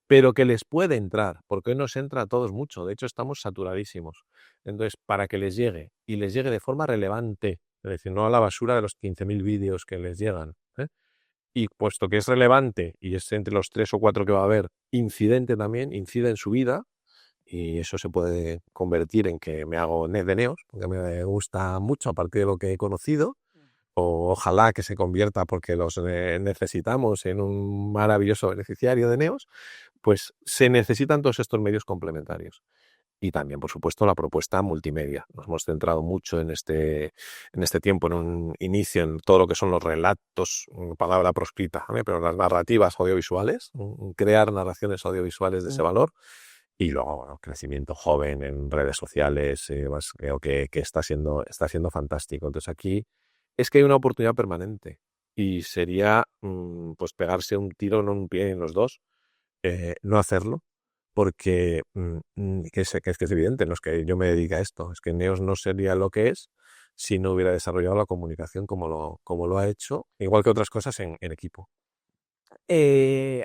A: Pero que les puede entrar, porque hoy nos entra a todos mucho. De hecho, estamos saturadísimos. Entonces, para que les llegue, y les llegue de forma relevante, es decir, no a la basura de los 15.000 vídeos que les llegan, y puesto que es relevante, y es entre los 3 o 4 que va a haber, incidente también, incide en su vida, y eso se puede convertir en que me hago de Neos, porque me gusta mucho a partir de lo que he conocido, o ojalá que se convierta porque los necesitamos en un maravilloso beneficiario de Neos, pues se necesitan todos estos medios complementarios. Y también, por supuesto, la propuesta multimedia. Nos hemos centrado mucho en este tiempo, en un inicio, en todo lo que son los relatos, palabra proscrita, pero las narrativas audiovisuales, crear narraciones audiovisuales de ese valor. Y luego, bueno, crecimiento joven en redes sociales, creo que está siendo fantástico. Entonces aquí es que hay una oportunidad permanente y sería pues pegarse un tiro en un pie en los dos, no hacerlo, porque que es evidente, no es que yo me dedique a esto, es que Neos no sería lo que es si no hubiera desarrollado la comunicación como lo ha hecho, igual que otras cosas en equipo.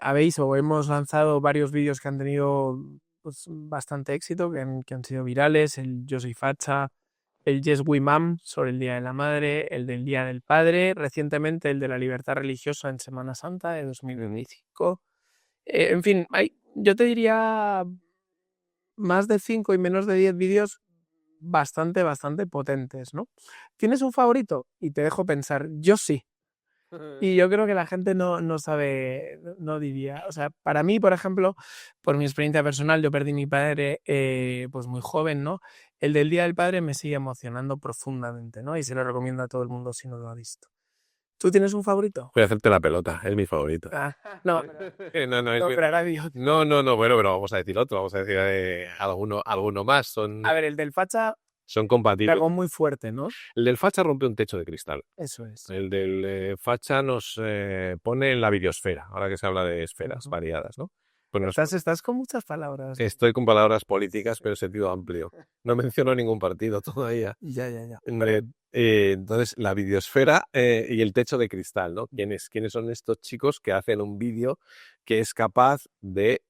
B: Habéis o hemos lanzado varios vídeos que han tenido pues, bastante éxito, que han sido virales, el Yo soy facha, el Yes We Mam sobre el Día de la Madre, el del Día del Padre, recientemente el de la libertad religiosa en Semana Santa de 2025. En fin, yo te diría más de 5 y menos de 10 vídeos bastante potentes, ¿no? ¿Tienes un favorito? Y te dejo pensar, yo sí. Y yo creo que la gente no sabe, no diría. O sea, para mí, por ejemplo, por mi experiencia personal, yo perdí a mi padre pues muy joven, ¿no? El del Día del Padre me sigue emocionando profundamente, ¿no? Y se lo recomiendo a todo el mundo si no lo ha visto. ¿Tú tienes un favorito?
A: Voy a hacerte la pelota, es mi favorito.
B: Ah, no,
A: No, no,
B: no, pero ahora digo,
A: no, bueno, pero vamos a decir otro, vamos a decir alguno más,
B: a ver, el del facha
A: son compatibles.
B: pegó muy fuerte, ¿no?
A: El del facha rompe un techo de cristal.
B: Eso es.
A: El del facha nos pone en la videosfera, ahora que se habla de esferas variadas, ¿no? Pues
B: Estás con muchas palabras.
A: estoy con palabras políticas, pero en sentido amplio. No menciono ningún partido todavía.
B: Ya.
A: Entonces, la videosfera y el techo de cristal, ¿no? ¿Quiénes son estos chicos que hacen un vídeo que es capaz de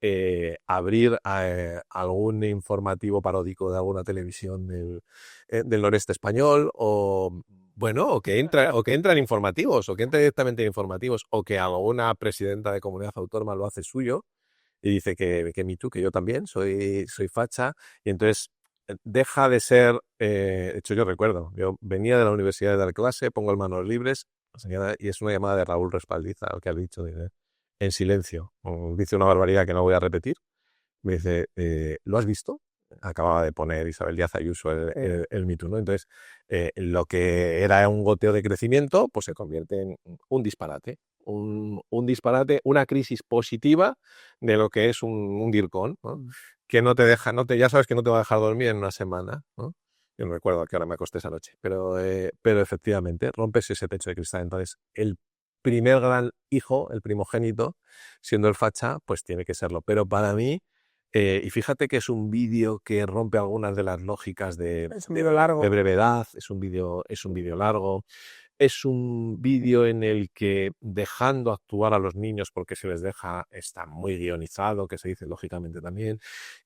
A: abrir algún informativo paródico de alguna televisión del noreste español o... Bueno, o que entran informativos, o que entra directamente en informativos, o que alguna presidenta de comunidad autónoma lo hace suyo y dice que me too, que yo también soy facha, y entonces deja de ser, de hecho yo recuerdo, yo venía de la universidad de dar clase, pongo el manos libres, y es una llamada de Raúl Respaldiza, al que ha dicho, dice, en silencio, dice una barbaridad que no voy a repetir, me dice, ¿lo has visto? Acababa de poner Isabel Díaz Ayuso el Me Too, ¿no? Entonces, lo que era un goteo de crecimiento, pues se convierte en un disparate. Un disparate, una crisis positiva de lo que es un DIRCON, ¿no? Que no te deja, ya sabes que no te va a dejar dormir en una semana, ¿no? Yo no recuerdo a qué hora me acosté esa noche, pero efectivamente rompes ese techo de cristal. Entonces, el primer gran hijo, el primogénito, siendo el facha, pues tiene que serlo. Pero para mí, y fíjate que es un vídeo que rompe algunas de las lógicas
B: Es un vídeo largo.
A: de brevedad, es un vídeo largo, es un vídeo en el que dejando actuar a los niños porque se les deja, está muy guionizado, que se dice lógicamente también,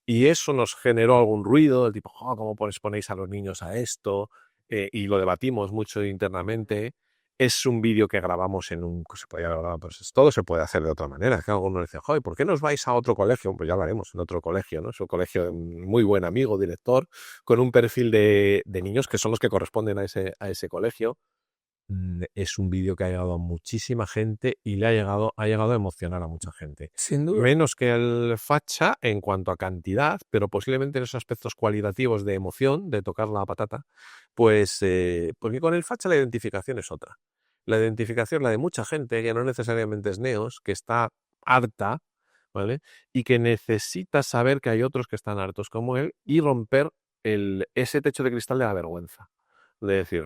A: y eso nos generó algún ruido, el tipo, "Oh, ¿cómo ponéis a los niños a esto?", y lo debatimos mucho internamente. Es un vídeo que grabamos se podía grabar, pues todo se puede hacer de otra manera. Que algunos dicen, joder, ¿por qué no os vais a otro colegio? Pues ya lo haremos en otro colegio, ¿no? Es un colegio de un muy buen amigo, director, con un perfil de niños que son los que corresponden a ese colegio. Es un vídeo que ha llegado a muchísima gente y ha llegado a emocionar a mucha gente.
B: Sin duda.
A: Menos que el facha en cuanto a cantidad, pero posiblemente en esos aspectos cualitativos de emoción, de tocar la patata, pues porque con el facha la identificación es otra. La identificación, la de mucha gente, que no necesariamente es neos, que está harta, ¿vale? Y que necesita saber que hay otros que están hartos como él y romper ese techo de cristal de la vergüenza. De decir,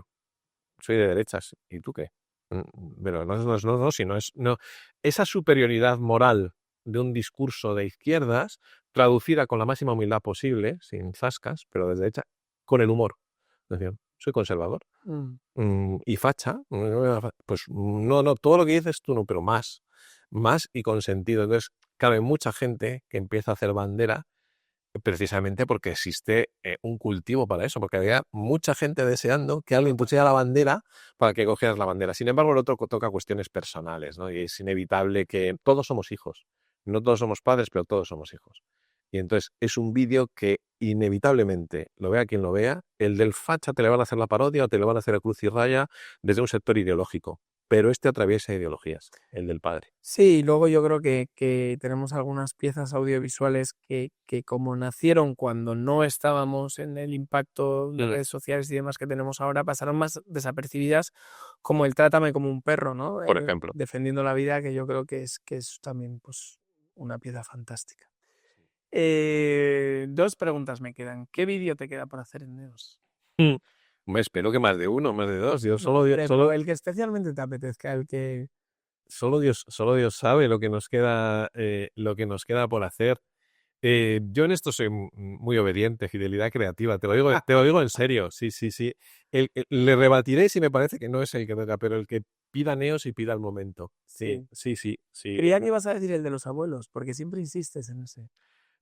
A: soy de derechas, ¿y tú qué? Pero no, sino esa superioridad moral de un discurso de izquierdas, traducida con la máxima humildad posible, sin zascas, pero desde derecha, con el humor. Es decir, soy conservador. Y facha, pues no, todo lo que dices tú no, pero más y con sentido. Entonces, claro, hay mucha gente que empieza a hacer bandera precisamente porque existe un cultivo para eso, porque había mucha gente deseando que alguien pusiera la bandera para que cogieras la bandera. Sin embargo, el otro toca cuestiones personales, ¿no? Y es inevitable que todos somos hijos. No todos somos padres, pero todos somos hijos. Y entonces es un vídeo que inevitablemente, lo vea quien lo vea, el del facha te le van a hacer la parodia o te le van a hacer a cruz y raya desde un sector ideológico. Pero este atraviesa ideologías, el del padre.
B: Sí, y luego yo creo que tenemos algunas piezas audiovisuales que como nacieron cuando no estábamos en el impacto de redes sociales y demás que tenemos ahora, pasaron más desapercibidas, como el Trátame como un perro, ¿no?
A: Por ejemplo.
B: Defendiendo la vida, que yo creo que es también pues, una pieza fantástica. Dos preguntas me quedan. ¿Qué vídeo te queda por hacer en Neos?
A: Me espero que más de uno, más de dos. Yo
B: Pero el que especialmente te apetezca, el que...
A: solo Dios sabe lo que nos queda por hacer. Yo en esto soy muy obediente, fidelidad creativa. Te lo digo en serio. Sí, sí, sí. Le rebatiré si me parece que no es el que toca, pero el que pida Neos y pida el momento. Sí, sí, sí, sí.
B: Creía que ibas a decir el de los abuelos, porque siempre insistes en ese.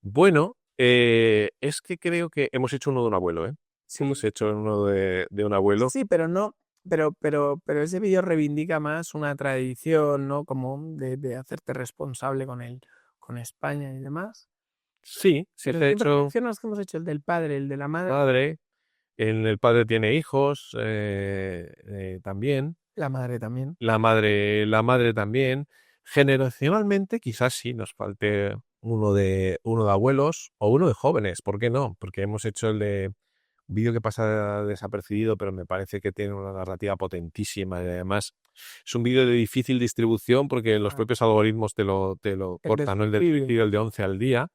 A: Bueno, es que creo que hemos hecho uno de un abuelo, ¿eh?
B: Sí.
A: Hemos hecho uno de un abuelo.
B: Sí, pero no, pero ese vídeo reivindica más una tradición, ¿no? Como de hacerte responsable con España y demás.
A: Sí, sí
B: Pero
A: te he
B: siempre
A: hecho
B: mencionas que hemos hecho el del padre, el de la madre.
A: padre. El padre tiene hijos también.
B: La madre también.
A: La madre también. Generacionalmente, quizás sí nos falte uno de abuelos o uno de jóvenes. ¿Por qué no? Porque hemos hecho el de vídeo que pasa desapercibido, pero me parece que tiene una narrativa potentísima. Y además, es un vídeo de difícil distribución porque los propios algoritmos te lo
B: El
A: cortan, ¿no? El del
B: suicidio.
A: suicidio, el de 11 al día.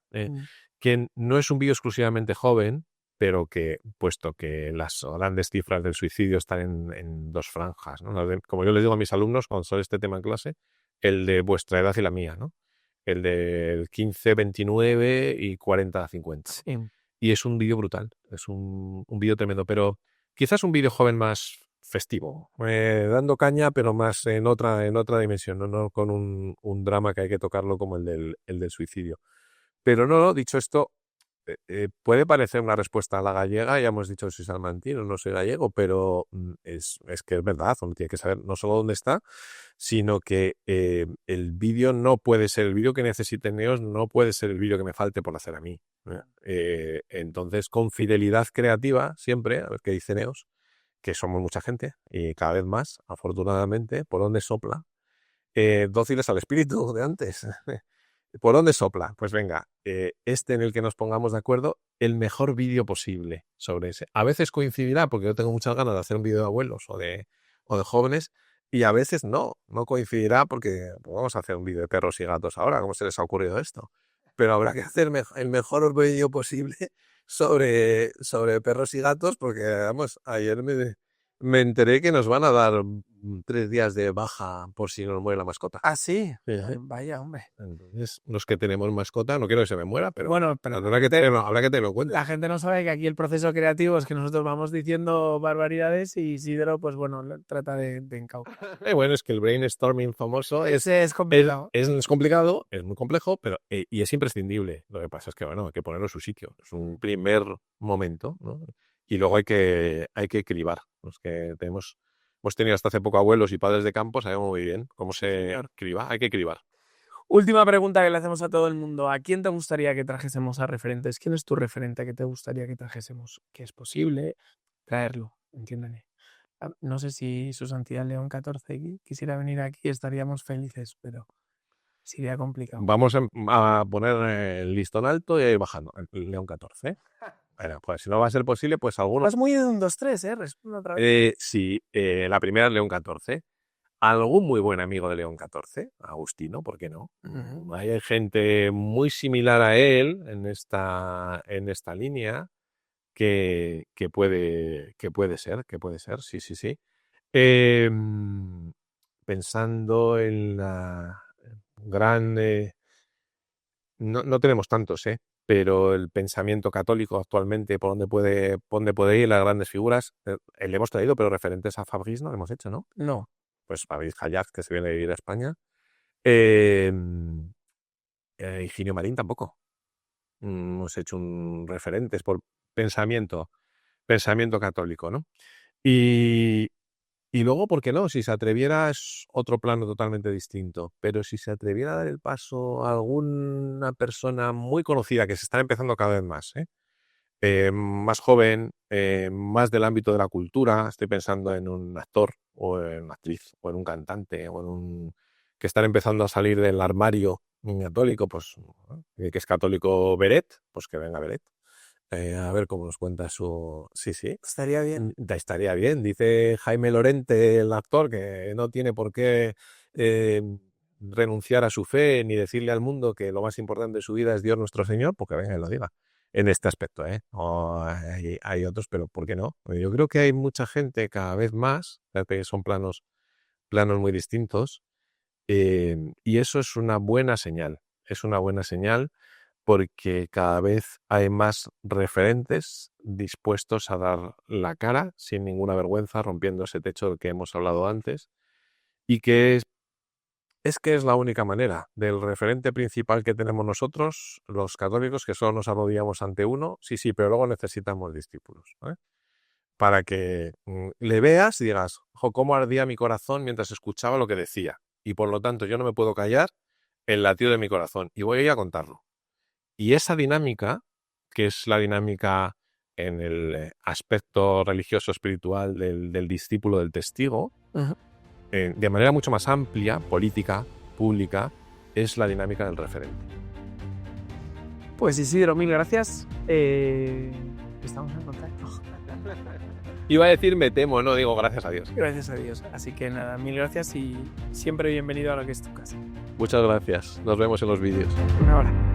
A: Que no es un vídeo exclusivamente joven, pero que, puesto que las grandes cifras del suicidio están en dos franjas, ¿no? Como yo les digo a mis alumnos cuando sale este tema en clase, el de vuestra edad y la mía, ¿no? El del 15, 29 y 40, 50.
B: Sí.
A: Y es un vídeo brutal, es un vídeo tremendo, pero quizás un vídeo joven más festivo, dando caña, pero más en otra dimensión, no con un drama que hay que tocarlo como el del suicidio. Pero no, dicho esto, puede parecer una respuesta a la gallega, ya hemos dicho que soy salmantino, no soy gallego, pero es que es verdad, uno tiene que saber no solo dónde está, sino que el vídeo no puede ser, el vídeo que necesiten Neos no puede ser el vídeo que me falte por hacer a mí. Entonces, con fidelidad creativa, siempre, a ver qué dice Neos, que somos mucha gente y cada vez más, afortunadamente, por donde sopla, dóciles al espíritu de antes. ¿Por dónde sopla? Pues venga, este en el que nos pongamos de acuerdo, el mejor vídeo posible sobre ese. A veces coincidirá, porque yo tengo muchas ganas de hacer un vídeo de abuelos o de jóvenes, y a veces no coincidirá porque pues, vamos a hacer un vídeo de perros y gatos ahora, ¿cómo se les ha ocurrido esto? Pero habrá que hacer el mejor vídeo posible sobre perros y gatos, porque vamos, ayer me enteré que nos van a dar 3 días de baja por si nos muere la mascota.
B: Ah, sí.
A: Sí.
B: Vaya, hombre.
A: Entonces, los que tenemos mascota, no quiero que se me muera, pero
B: Bueno, pero
A: habrá que tenerlo en cuenta.
B: la gente no sabe que aquí el proceso creativo es que nosotros vamos diciendo barbaridades y Isidro, pues bueno, trata de encaucar.
A: Bueno, es que el brainstorming famoso
B: Ese es complicado.
A: es complicado, es muy complejo, pero y es imprescindible. Lo que pasa es que, bueno, hay que ponerlo en su sitio. Es un primer momento, ¿no? Y luego hay que cribar. Los que hemos tenido hasta hace poco abuelos y padres de campo, sabemos muy bien cómo se criba. Hay que cribar.
B: Última pregunta que le hacemos a todo el mundo. ¿A quién te gustaría que trajésemos a referentes? ¿Quién es tu referente que te gustaría que trajésemos? Que es posible traerlo, entiéndeme. No sé si su santidad León XIV quisiera venir aquí, estaríamos felices, pero sería complicado.
A: Vamos a poner el listón alto y a ir bajando. El León XIV. Bueno, pues si no va a ser posible, pues alguno.
B: Vas muy de un 2-3, ¿eh? Responde otra vez.
A: Sí, la primera es León XIV. Algún muy buen amigo de León XIV, Agustino, ¿por qué no? Hay gente muy similar a él en esta línea que puede ser, sí, sí, sí. Pensando en la grande, no tenemos tantos, pero el pensamiento católico actualmente, por dónde puede ir las grandes figuras, le hemos traído, pero referentes a Fabrice no lo hemos hecho, ¿no?
B: No.
A: Pues Fabrice Hayac, que se viene a vivir a España. Higinio Marín tampoco. Hemos hecho un referentes por pensamiento católico, ¿no? Y luego, ¿por qué no? Si se atreviera es otro plano totalmente distinto, pero si se atreviera a dar el paso a alguna persona muy conocida, que se está empezando cada vez más, más joven, más del ámbito de la cultura, estoy pensando en un actor o en una actriz o en un cantante o en un que están empezando a salir del armario católico, pues que es católico Beret, pues que venga Beret. A ver cómo nos cuenta su... Sí, sí.
B: Estaría bien.
A: Estaría bien. Dice Jaime Lorente, el actor, que no tiene por qué renunciar a su fe ni decirle al mundo que lo más importante de su vida es Dios nuestro Señor, porque venga y lo diga. En este aspecto, ¿eh? O hay otros, pero ¿por qué no? Yo creo que hay mucha gente cada vez más, fíjate que son planos muy distintos, y eso es una buena señal. Es una buena señal porque cada vez hay más referentes dispuestos a dar la cara sin ninguna vergüenza, rompiendo ese techo del que hemos hablado antes, y que es la única manera. Del referente principal que tenemos nosotros, los católicos, que solo nos arrodillamos ante uno, sí, pero luego necesitamos discípulos, ¿eh? Para que le veas y digas, ojo, cómo ardía mi corazón mientras escuchaba lo que decía. Y por lo tanto yo no me puedo callar el latido de mi corazón y voy a ir a contarlo. Y esa dinámica, que es la dinámica en el aspecto religioso espiritual del discípulo, del testigo,
B: Ajá.
A: De manera mucho más amplia, política, pública, es la dinámica del referente.
B: Pues Isidro, mil gracias. Estamos en contacto.
A: Iba a decir me temo, no digo gracias a Dios.
B: Gracias a Dios. Así que nada, mil gracias y siempre bienvenido a lo que es tu casa.
A: Muchas gracias. Nos vemos en los vídeos.
B: Una hora.